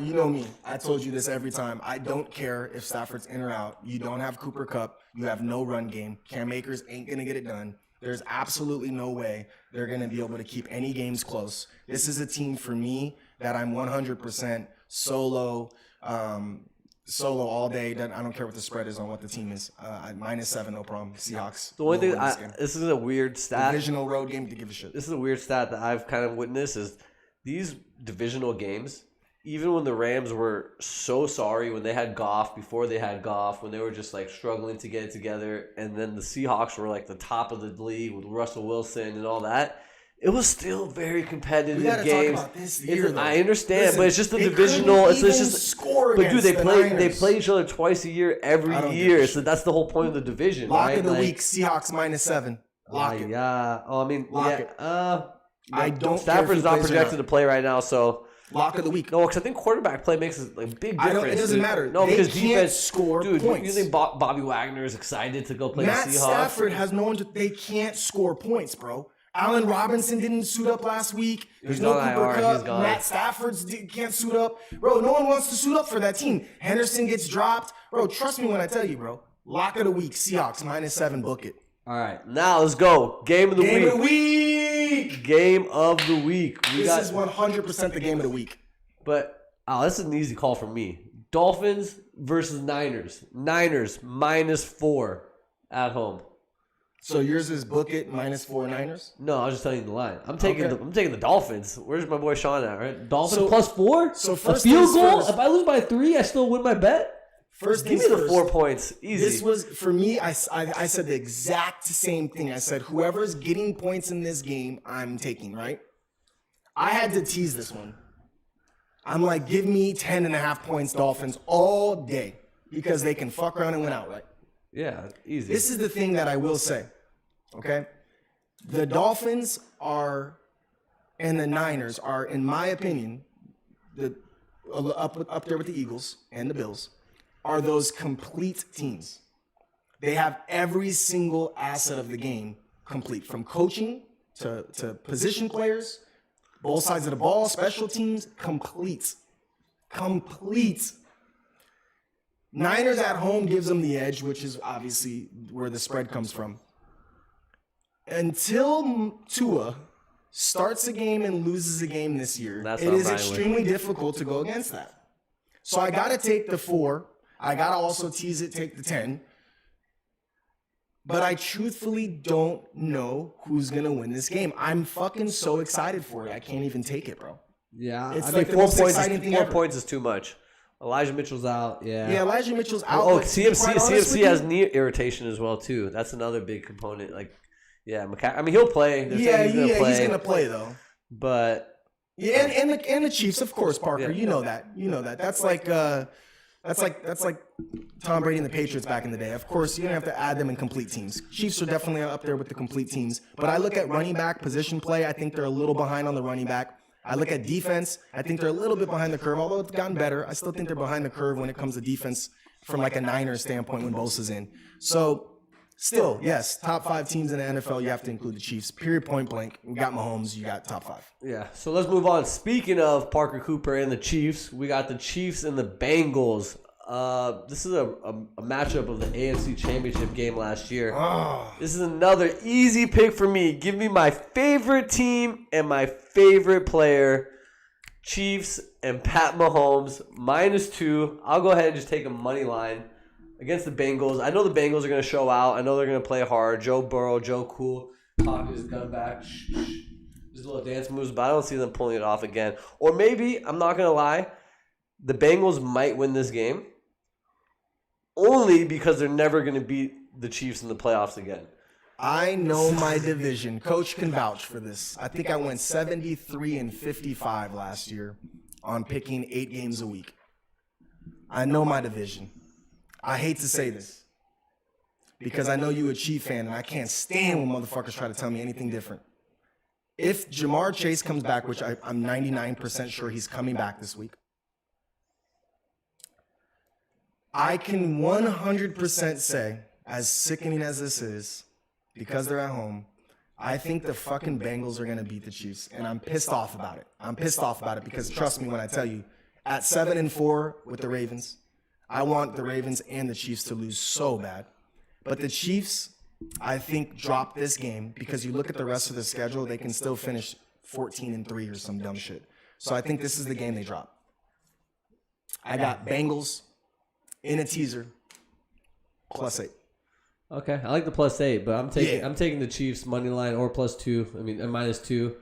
[SPEAKER 1] You know me. I told you this every time. I don't care if Stafford's in or out. You don't have Cooper Kupp. You have no run game. Cam Akers ain't going to get it done. There's absolutely no way they're going to be able to keep any games close. This is a team for me that I'm 100% solo all day. I don't care what the spread is on what the team is. -7, no problem. Seahawks.
[SPEAKER 2] The only thing, this is a weird stat.
[SPEAKER 1] Divisional road game to give a shit.
[SPEAKER 2] This is a weird stat that I've kind of witnessed is these divisional games, even when the Rams were so sorry when they had Goff, before they had Goff, when they were just like struggling to get it together, and then the Seahawks were like the top of the league with Russell Wilson and all that. It was still very competitive
[SPEAKER 1] we gotta
[SPEAKER 2] games.
[SPEAKER 1] Talk about this year,
[SPEAKER 2] I understand,
[SPEAKER 1] Listen,
[SPEAKER 2] but it's just the divisional. It's just
[SPEAKER 1] score
[SPEAKER 2] but dude,
[SPEAKER 1] Niners.
[SPEAKER 2] they play each other twice a year every year, so that's the whole point of the division.
[SPEAKER 1] Lock
[SPEAKER 2] right?
[SPEAKER 1] of the week, Seahawks -7. Lock it.
[SPEAKER 2] Yeah. Oh, I mean,
[SPEAKER 1] Lock it. I don't.
[SPEAKER 2] Stafford's not projected to play right now, so.
[SPEAKER 1] Lock of the week.
[SPEAKER 2] No, because I think quarterback play makes a big difference.
[SPEAKER 1] It doesn't matter.
[SPEAKER 2] No,
[SPEAKER 1] they
[SPEAKER 2] because
[SPEAKER 1] can't
[SPEAKER 2] defense
[SPEAKER 1] score
[SPEAKER 2] dude,
[SPEAKER 1] points.
[SPEAKER 2] You think Bobby Wagner is excited to go play
[SPEAKER 1] Matt
[SPEAKER 2] the Seahawks?
[SPEAKER 1] Stafford has no one. They can't score points, bro. Allen Robinson didn't suit up last week. There's no Cooper Kupp. Matt Stafford can't suit up. Bro, no one wants to suit up for that team. Henderson gets dropped. Bro, trust me when I tell you, bro. Lock of the week, Seahawks -7, book it.
[SPEAKER 2] All right, now let's go. Game of the week.
[SPEAKER 1] Game of the week.
[SPEAKER 2] Game of the week.
[SPEAKER 1] This is 100% the game of the week.
[SPEAKER 2] But, this is an easy call for me. Dolphins versus Niners. Niners -4 at home.
[SPEAKER 1] So yours is book it -4 Niners?
[SPEAKER 2] No, I was just telling you the line. I'm taking the Dolphins. Where's my boy Sean at, right?
[SPEAKER 3] Dolphins +4?
[SPEAKER 1] So first
[SPEAKER 3] a field
[SPEAKER 1] things
[SPEAKER 3] goal?
[SPEAKER 1] first.
[SPEAKER 3] If I lose by 3, I still win my bet?
[SPEAKER 1] First
[SPEAKER 2] Give
[SPEAKER 1] things
[SPEAKER 2] me the
[SPEAKER 1] first.
[SPEAKER 2] 4 points. Easy.
[SPEAKER 1] This was, for me, I said the exact same thing. I said, whoever's getting points in this game, I'm taking, right? I had to tease this one. I'm like, give me 10.5 points Dolphins all day because they can fuck around and win outright.
[SPEAKER 2] Yeah, easy.
[SPEAKER 1] This is the thing that I will say, okay? The Dolphins and the Niners are, in my opinion, up there with the Eagles and the Bills, are those complete teams. They have every single asset of the game complete, from coaching to position players, both sides of the ball, special teams, complete. Niners at home gives them the edge, which is obviously where the spread comes from. Until Tua starts a game and loses a game this year, it is extremely difficult to go against that. So I got to take the 4. I got to also tease it, take the 10. But I truthfully don't know who's going to win this game. I'm fucking so excited for it. I can't even take it, bro.
[SPEAKER 3] Yeah.
[SPEAKER 1] It's
[SPEAKER 3] I
[SPEAKER 1] like
[SPEAKER 3] mean,
[SPEAKER 1] the most exciting thing
[SPEAKER 2] 4
[SPEAKER 1] ever.
[SPEAKER 2] points is too much.
[SPEAKER 3] Elijah Mitchell's out. Yeah.
[SPEAKER 1] Yeah, Elijah Mitchell's out.
[SPEAKER 2] Oh,
[SPEAKER 1] but to be quite honest
[SPEAKER 2] CMC
[SPEAKER 1] with
[SPEAKER 2] has
[SPEAKER 1] you,
[SPEAKER 2] knee irritation as well too. That's another big component. Like, yeah, I mean he'll play. They're
[SPEAKER 1] Yeah,
[SPEAKER 2] saying he's
[SPEAKER 1] he's gonna play though.
[SPEAKER 2] But
[SPEAKER 1] Yeah, and the Chiefs, of course, Parker. You know that. That's like Tom Brady and the Patriots back in the day. Of course, you don't have to add them in complete teams. Chiefs are definitely up there with the complete teams. But I look at running back position play. I think they're a little behind on the running back. I look at defense. I think they're a little bit behind the curve, although it's gotten better. I still think they're behind the curve when it comes to defense from like a Niners standpoint when Bosa's in. So still, yes, top 5 teams in the NFL, you have to include the Chiefs. Period, point blank. We got Mahomes, you got top 5.
[SPEAKER 2] Yeah, so let's move on. Speaking of Parker Cooper and the Chiefs, we got the Chiefs and the Bengals. This is a matchup of the AFC Championship game last year. This is another easy pick for me. Give me my favorite team and my favorite player, Chiefs and Pat Mahomes, -2. I'll go ahead and just take a money line against the Bengals. I know the Bengals are going to show out. I know they're going to play hard. Joe Burrow, Joe Cool, cocking his gun back. Just little dance moves, but I don't see them pulling it off again. Or maybe, I'm not going to lie, the Bengals might win this game. Only because they're never going to beat the Chiefs in the playoffs again.
[SPEAKER 1] I know my division. Coach can vouch for this. I think I went 73-55 last year on picking 8 games a week. I know my division. I hate to say this because I know you a Chief fan and I can't stand when motherfuckers try to tell me anything different. If Jamar Chase comes back, which I'm 99% sure he's coming back this week, I can 100% say, as sickening as this is, because they're at home, I think the fucking Bengals are going to beat the Chiefs, and I'm pissed off about it. I'm pissed off about it because trust me when I tell you, at 7-4 with the Ravens, I want the Ravens and the Chiefs to lose so bad. But the Chiefs, I think, drop this game because you look at the rest of the schedule, they can still finish 14-3 or some dumb shit. So I think this is the game they drop. I got Bengals in a teaser, +8.
[SPEAKER 3] Okay, I like the +8, but I'm taking the Chiefs money line or +2. I mean, -2.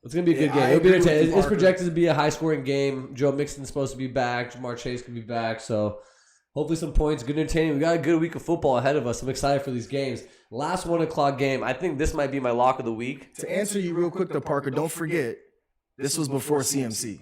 [SPEAKER 3] It's gonna be a good game. It'll be entertaining. It's projected to be a high-scoring game. Joe Mixon's supposed to be back. Jamar Chase can be back. So hopefully some points. Good entertaining. We got a good week of football ahead of us. I'm excited for these games. Last 1 o'clock game. I think this might be my lock of the week.
[SPEAKER 1] To answer you real quick, though, Parker, don't forget this was before CMC,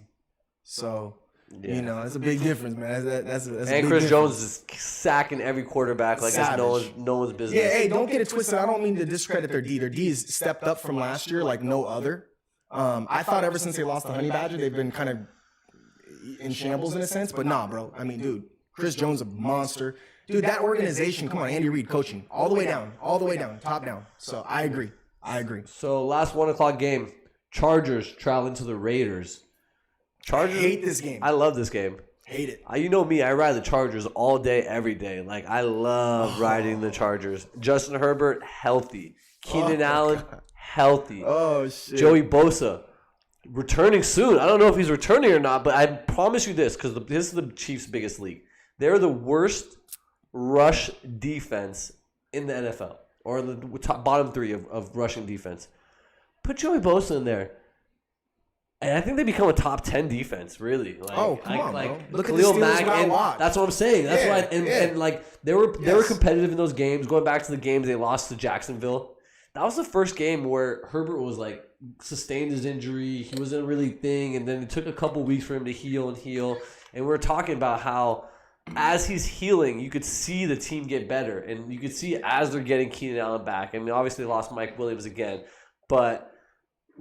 [SPEAKER 1] so. Yeah. You know, that's a big difference, man. That's
[SPEAKER 2] and
[SPEAKER 1] a big
[SPEAKER 2] Chris
[SPEAKER 1] difference.
[SPEAKER 2] Jones is sacking every quarterback like it's no one's business.
[SPEAKER 1] Yeah, hey, don't get it twisted. I don't mean to discredit their D. Their D has stepped up from last year like no other. I thought ever since they lost the Honey Badger, they've been kind of in shambles in a sense. But nah, bro. I mean, dude, Chris Jones a monster. Dude, that organization, come on, Andy Reid coaching. All the way down, top down. So I agree.
[SPEAKER 2] So last 1 o'clock game. Chargers traveling to the Raiders. Chargers.
[SPEAKER 1] I hate this game.
[SPEAKER 2] I love this game.
[SPEAKER 1] Hate it.
[SPEAKER 2] You know me, I ride the Chargers all day, every day. Like, I love riding the Chargers. Justin Herbert, healthy. Keenan Allen, healthy.
[SPEAKER 1] Oh, shit.
[SPEAKER 2] Joey Bosa, returning soon. I don't know if he's returning or not, but I promise you this, because this is the Chiefs' biggest league. They're the worst rush defense in the NFL, or the bottom 3 of rushing defense. Put Joey Bosa in there. And I think they become a top 10 defense, really. Like,
[SPEAKER 1] come on, bro. Look
[SPEAKER 2] Khalil
[SPEAKER 1] at the
[SPEAKER 2] Mack,
[SPEAKER 1] Steelers
[SPEAKER 2] and
[SPEAKER 1] watch.
[SPEAKER 2] that's what I'm saying. That's why, and like they were competitive in those games. Going back to the games they lost to Jacksonville, that was the first game where Herbert was like sustained his injury. He wasn't really thing, and then it took a couple weeks for him to heal. And we were talking about how as he's healing, you could see the team get better, and you could see as they're getting Keenan Allen back. I mean, obviously they lost Mike Williams again, but.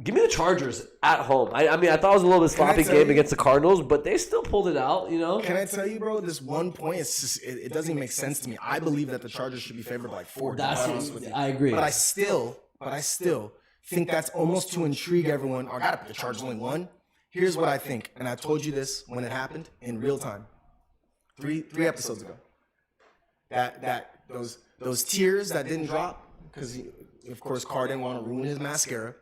[SPEAKER 2] Give me the Chargers at home. I mean, I thought it was a little bit sloppy game against the Cardinals, but they still pulled it out, you know?
[SPEAKER 1] Can I tell you, bro, this 1 point, it doesn't even make sense to me. I believe that the Chargers should be favored by like 4.
[SPEAKER 3] I agree.
[SPEAKER 1] But I still think that's almost to intrigue everyone. I got to put the Chargers only 1. Here's what I think, and I told you this when it happened in real time. Three episodes ago. That those tears that didn't drop, because, of course, Carr didn't want to ruin his mascara.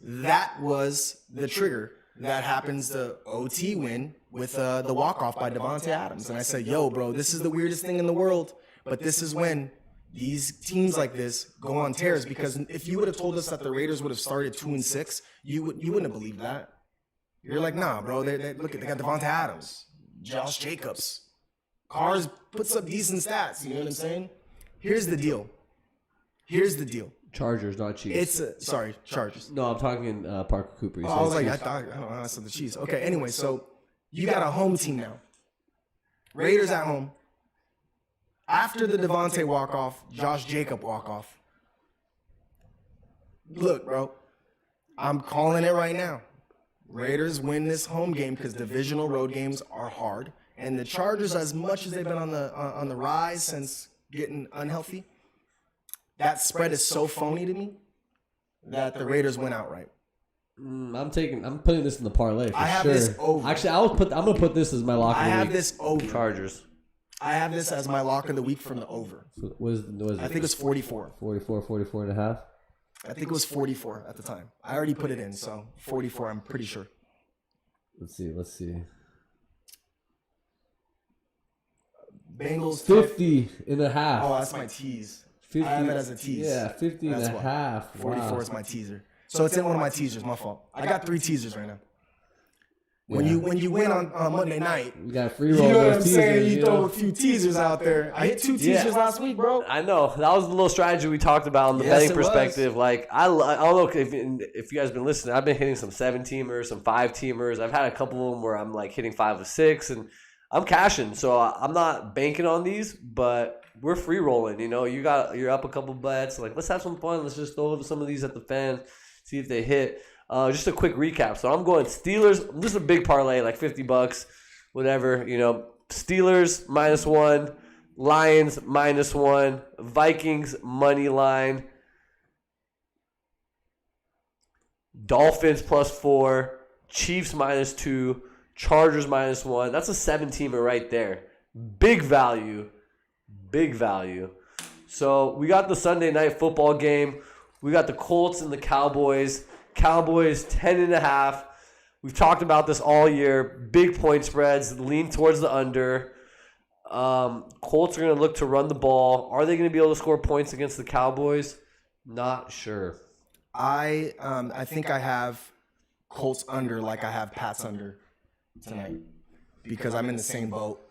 [SPEAKER 1] That was the trigger that happens the OT win with the walk-off by Devontae Adams. And I said, yo, bro, this is the weirdest thing in the world. But this is when these teams like this go on tears. Because if you would have told us that the Raiders would have started 2-6, you wouldn't have believed that. You're like, nah, bro, they got Devontae Adams, Josh Jacobs. Carr puts up decent stats. You know what I'm saying? Here's the deal.
[SPEAKER 3] Chargers, not Chiefs.
[SPEAKER 1] Chargers.
[SPEAKER 3] No, I'm talking Parker Cooper.
[SPEAKER 1] I was like, I said the Chiefs. Okay, anyway, so you got a home team now. Raiders at home. After the Devontae walk-off, Josh Jacob walk-off. Look, bro, I'm calling it right now. Raiders win this home game because divisional road games are hard. And the Chargers, as much as they've been on the rise since getting unhealthy, that spread is so phony to me that the Raiders win outright.
[SPEAKER 3] I'm putting this in the parlay for
[SPEAKER 1] I have
[SPEAKER 3] sure.
[SPEAKER 1] this over.
[SPEAKER 3] Actually, I'm gonna put this as my lock.
[SPEAKER 1] I
[SPEAKER 3] of the
[SPEAKER 1] have
[SPEAKER 3] week.
[SPEAKER 1] this over.
[SPEAKER 2] Chargers.
[SPEAKER 1] I have this as my lock of the week from the over.
[SPEAKER 3] What is it?
[SPEAKER 1] I think it was 44.
[SPEAKER 3] 44 and a half.
[SPEAKER 1] I think it was 44 at the time. I already put it in, so 44, I'm pretty sure.
[SPEAKER 3] Let's see.
[SPEAKER 1] Bengals
[SPEAKER 3] 50 and a half.
[SPEAKER 1] Oh, that's my tease.
[SPEAKER 3] 50,
[SPEAKER 1] I have it as a tease.
[SPEAKER 3] Yeah, 50 and
[SPEAKER 1] That's
[SPEAKER 3] a
[SPEAKER 1] why.
[SPEAKER 3] half.
[SPEAKER 1] 44
[SPEAKER 3] Wow.
[SPEAKER 1] is my teaser. So it's in one of my teasers, my fault. I got 3 teasers right now. When
[SPEAKER 3] Yeah.
[SPEAKER 1] you win on Monday night,
[SPEAKER 3] You got free
[SPEAKER 1] you
[SPEAKER 3] roll.
[SPEAKER 1] know what
[SPEAKER 3] those
[SPEAKER 1] I'm
[SPEAKER 3] teasers,
[SPEAKER 1] saying? You
[SPEAKER 3] you
[SPEAKER 1] throw
[SPEAKER 3] know?
[SPEAKER 1] a few teasers out there. I hit 2 teasers last week, bro.
[SPEAKER 2] I know that was the little strategy we talked about on the
[SPEAKER 1] Yes,
[SPEAKER 2] betting
[SPEAKER 1] it was.
[SPEAKER 2] perspective. Like I don't know if you guys been listening. I've been hitting some 7-teamers, some 5-teamers. I've had a couple of them where I'm like hitting 5 of 6, and I'm cashing. So I'm not banking on these, but we're free rolling. You know, you're up a couple bets. Like let's have some fun. Let's just throw some of these at the fan, see if they hit. Just a quick recap. So I'm going Steelers. This is a big parlay, like $50, whatever. You know, Steelers -1, Lions -1, Vikings money line, Dolphins +4, Chiefs -2, Chargers -1. That's a 7-teamer right there. Big value. So we got the Sunday night football game. We got the Colts and the Cowboys. Cowboys 10.5. We've talked about this all year. Big point spreads. Lean towards the under. Colts are going to look to run the ball. Are they going to be able to score points against the Cowboys? Not sure.
[SPEAKER 1] I think I have Colts under like I have Pats under tonight because I'm in the same boat.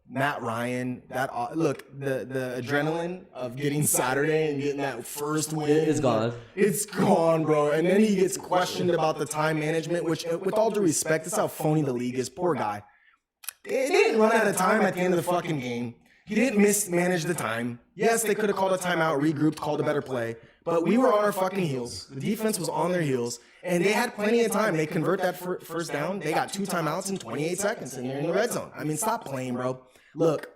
[SPEAKER 1] Matt Ryan, the adrenaline of getting Saturday and getting that first win
[SPEAKER 3] It's gone.
[SPEAKER 1] It's gone, bro. And then he gets questioned about the time management, which, with all due respect, that's how phony the league is. Poor guy. They didn't run out of time at the end of the fucking game. He didn't mismanage the time. Yes, they could have called a timeout, regrouped, called a better play. But we were on our fucking heels. The defense was on their heels. And they had plenty of time. They convert that first down. They got 2 timeouts in 28 seconds, and they're in the red zone. I mean, stop playing, bro. Look,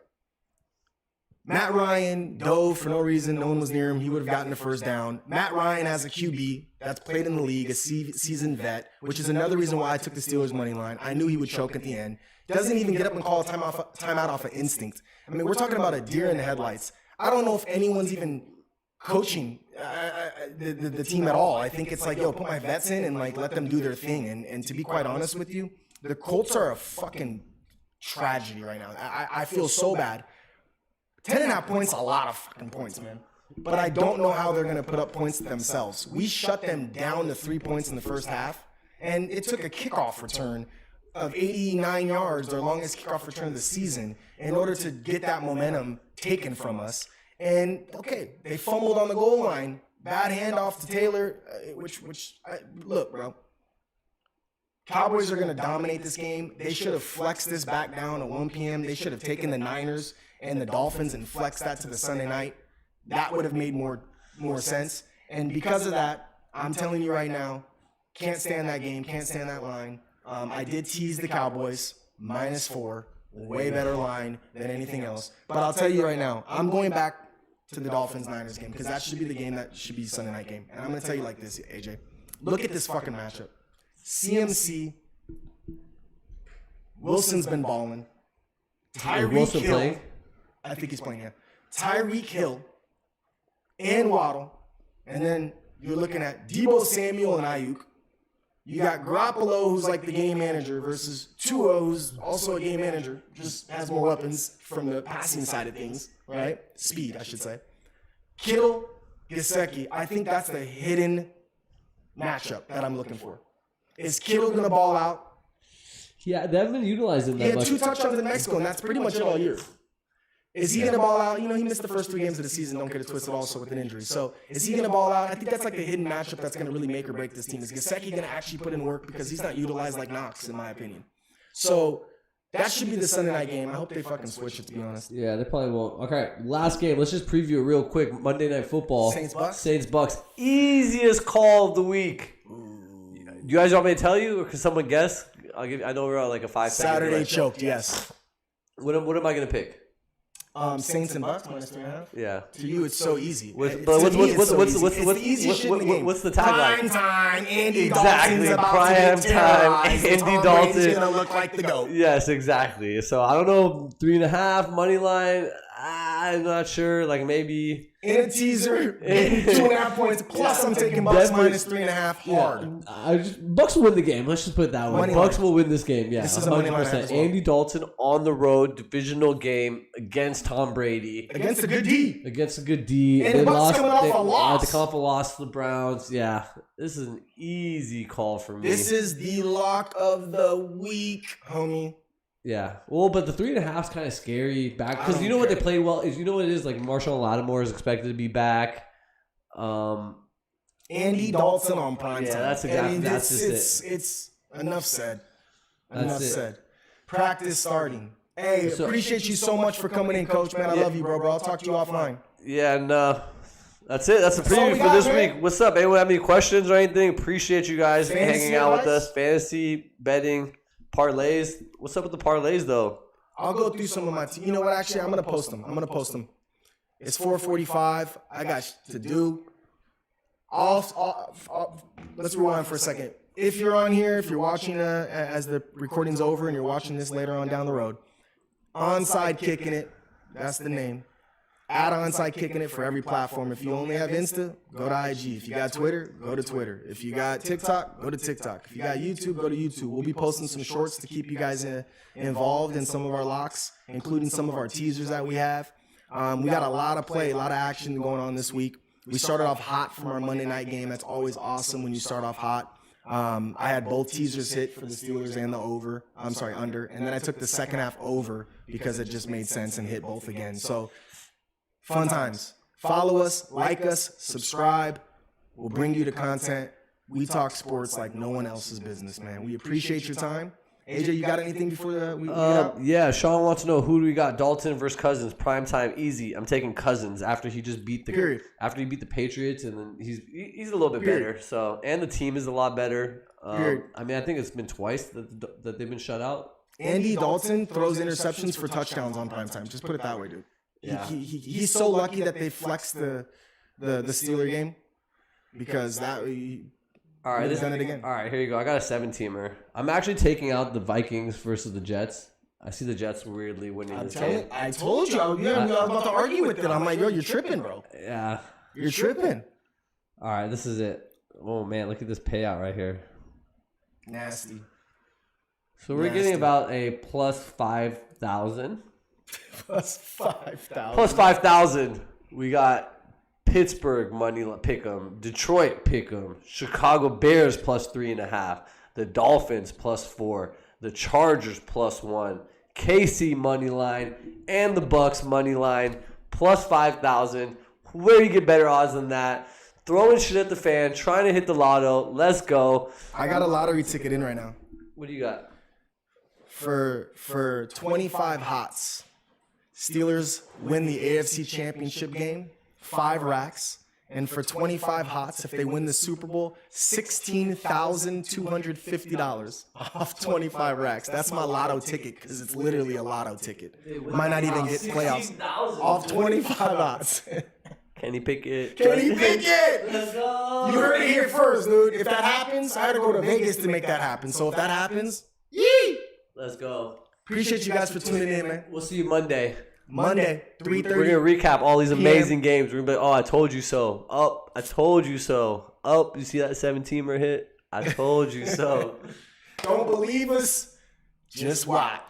[SPEAKER 1] Matt Ryan dove for no reason. No one was near him. He would have gotten the first down. Matt Ryan has a QB that's played in the league, a seasoned vet, which is another reason why I took the Steelers' money line. I knew he would choke at the end. Doesn't even get up and call a timeout off of instinct. I mean, we're talking about a deer in the headlights. I don't know if anyone's even coaching the team at all. I think it's like, yo, put my vets in and like let them do their thing. And to be quite honest with you, the Colts are a fucking tragedy right now. I feel so bad. 10.5 points, a lot of fucking points, man. But I don't know how they're going to put up points themselves. We shut them down to 3 points in the first half, and it took a kickoff return of 89 yards, their longest kickoff return of the season, in order to get that momentum taken from us. And, okay, they fumbled on the goal line. Bad handoff to Taylor, look, bro. Cowboys are going to dominate this game. They should have flexed this back down at 1 p.m. They should have taken the Niners and the Dolphins and flexed that to the Sunday night. That would have made more sense. And because of that, I'm telling you right now, can't stand that game, can't stand that line. I did tease the Cowboys, -4, way better line than anything else. But I'll tell you right now, I'm going back to the Dolphins-Niners game because that should be the game that should be Sunday night game. And I'm going to tell you like this, AJ. Look at this fucking matchup. CMC, Wilson's been balling. Tyreek
[SPEAKER 3] Wilson
[SPEAKER 1] Hill,
[SPEAKER 3] playing?
[SPEAKER 1] I think he's playing, yeah. Tyreek Hill and Waddle, and then you're looking at Deebo Samuel and Ayuk. You got Garoppolo, who's like the game manager, versus Tua, who's also a game manager, just has more weapons from the passing side of things, right? Speed, I should say. Kittle, Gesicki. I think that's the hidden matchup that I'm looking for. Is Kittle going to ball out?
[SPEAKER 3] Yeah, they haven't been utilizing
[SPEAKER 1] He
[SPEAKER 3] that
[SPEAKER 1] had
[SPEAKER 3] much.
[SPEAKER 1] 2 touchdowns in Mexico, and that's pretty much it all year. Is he going to ball out? You know, he missed the first 3 games of the season. Don't get it twisted also with an injury. So is he going to ball out? I think that's like the hidden matchup that's going to really make or break this team. Is Gesicki going to actually put in work because he's not utilized like Knox, in my opinion. So That should be the Sunday night game. I hope they fucking switch it, to be honest.
[SPEAKER 3] Yeah, they probably won't. Okay, last game. Let's just preview it real quick. Monday Night Football. Saints-Bucks. Easiest call of the week. You guys want me to tell you, or can someone guess? I know we're on like a 5 second.
[SPEAKER 1] Saturday choked, yes.
[SPEAKER 3] What am I going to pick?
[SPEAKER 1] Saints and Bucks minus 3.5.
[SPEAKER 3] Yeah.
[SPEAKER 1] To you, it's so easy.
[SPEAKER 3] What's the tagline?
[SPEAKER 1] Prime time, Andy
[SPEAKER 3] Exactly.
[SPEAKER 1] Dalton's about
[SPEAKER 3] Prime
[SPEAKER 1] to get
[SPEAKER 3] time,
[SPEAKER 1] terrorized.
[SPEAKER 3] Andy
[SPEAKER 1] Tom
[SPEAKER 3] Dalton.
[SPEAKER 1] Brady's gonna look like the GOAT.
[SPEAKER 3] Yes, exactly. So I don't know, 3.5 money line. I'm not sure. Like maybe
[SPEAKER 1] In a teaser, maybe 2.5 points. Plus, I'm taking Bucks minus 3.5 hard.
[SPEAKER 3] Bucks will win the game. Let's just put it that way.
[SPEAKER 1] Money
[SPEAKER 3] Bucks
[SPEAKER 1] line.
[SPEAKER 3] will win this game. Yeah,
[SPEAKER 1] This is a money line as well.
[SPEAKER 3] Andy Dalton on the road, divisional game against Tom Brady.
[SPEAKER 1] Against a good D.
[SPEAKER 3] Against a good D.
[SPEAKER 1] And the Bucks coming off a loss.
[SPEAKER 3] They come off a loss to the Browns. Yeah, this is an easy call for me.
[SPEAKER 1] This is the lock of the week, homie.
[SPEAKER 3] Yeah, well, but the 3.5 is kind of scary back because you know what they play well is what it is like Marshall Lattimore is expected to be back.
[SPEAKER 1] Andy Dalton on prime time.
[SPEAKER 3] That's exactly that's just it.
[SPEAKER 1] It's enough said.
[SPEAKER 3] That's
[SPEAKER 1] Enough
[SPEAKER 3] it.
[SPEAKER 1] said. Practice starting. Hey,
[SPEAKER 3] So-
[SPEAKER 1] appreciate you so much for coming in, Coach. Man, I love you, bro. I'll talk to you offline.
[SPEAKER 3] Yeah, and that's it. That's the
[SPEAKER 1] That's all
[SPEAKER 3] preview
[SPEAKER 1] we
[SPEAKER 3] for
[SPEAKER 1] got,
[SPEAKER 3] this
[SPEAKER 1] man.
[SPEAKER 3] week. What's up? Anyone have any questions or anything? Appreciate you guys
[SPEAKER 1] Fantasy
[SPEAKER 3] hanging out with
[SPEAKER 1] advice?
[SPEAKER 3] us. Fantasy betting, parlays. What's up with the parlays though?
[SPEAKER 1] I'll go through some of my You know what? Actually, I'm going to post them. It's 4:45. I got to do. Let's rewind for a second. If you're on here, if you're watching as the recording's over and you're watching this later on down the road, Onside Kicking It, that's the name. Add Onside Kicking It for every platform. If you only have Insta, go to IG. If you got Twitter, go to Twitter. If you got TikTok, go to TikTok. If you got YouTube, go to YouTube. We'll be posting some shorts to keep you guys involved in some of our locks, including some of our teasers that we have. We got a lot of play, a lot of action going on this week. We started off hot from our Monday night game. That's always awesome when you start off hot. I had both teasers hit for the Steelers and the under. And then I took the second half over because it just made sense and hit both again. So fun times. Follow us, like us, subscribe. We'll bring you the content. We talk sports like no one else's business, man. We appreciate your time. AJ, you got anything before we get out?
[SPEAKER 3] Yeah, Sean wants to know who do we got? Dalton versus Cousins, primetime, easy. I'm taking Cousins after he just beat the Patriots, and then he's a little bit better. So, and the team is a lot better. I mean, I think it's been twice that they've been shut out.
[SPEAKER 1] Andy Dalton throws interceptions for touchdowns on primetime. Just put it that way, dude.
[SPEAKER 3] Yeah.
[SPEAKER 1] He's so lucky that they flexed the Steeler game because that.
[SPEAKER 3] All right,
[SPEAKER 1] done it again.
[SPEAKER 3] All right, here you go. I got a 7-teamer. I'm actually taking out the Vikings versus the Jets. I see the Jets weirdly winning this game.
[SPEAKER 1] I told you. I was about to argue with it. I'm like, yo, you're tripping, bro.
[SPEAKER 3] Yeah.
[SPEAKER 1] You're tripping.
[SPEAKER 3] All right, this is it. Oh, man, look at this payout right here.
[SPEAKER 1] Nasty.
[SPEAKER 3] So we're getting about a plus 5,000.
[SPEAKER 1] Plus 5,000.
[SPEAKER 3] Plus 5,000. We got Pittsburgh money pick 'em, Detroit pick 'em, Chicago Bears plus 3.5, the Dolphins plus 4, the Chargers plus 1, KC money line, and the Bucks money line plus 5,000. Where do you get better odds than that? Throwing shit at the fan, trying to hit the lotto. Let's go.
[SPEAKER 1] I got a lottery ticket in right now
[SPEAKER 3] What do you got?
[SPEAKER 1] for 25 hots. Steelers win the AFC Championship game. 5 racks, and for 25 hots, if they win the Super Bowl, $16,250 off 25 racks. That's my lotto ticket because it's literally a lotto ticket. Might not even get playoffs off 25 hots.
[SPEAKER 3] Can he pick it?
[SPEAKER 1] Can he pick it?
[SPEAKER 3] Let's go.
[SPEAKER 1] You heard it here first, dude. If that happens, I had to go to Vegas to make that happen. So if that happens, yee!
[SPEAKER 3] Let's go.
[SPEAKER 1] Appreciate you guys for tuning in, man.
[SPEAKER 3] We'll see you Monday.
[SPEAKER 1] Monday, 3:30.
[SPEAKER 3] We're gonna recap all these amazing games. We're gonna be like, oh, I told you so. Oh, I told you so. Oh, you see that 7-teamer hit? I told you so.
[SPEAKER 1] Don't believe us? Just watch.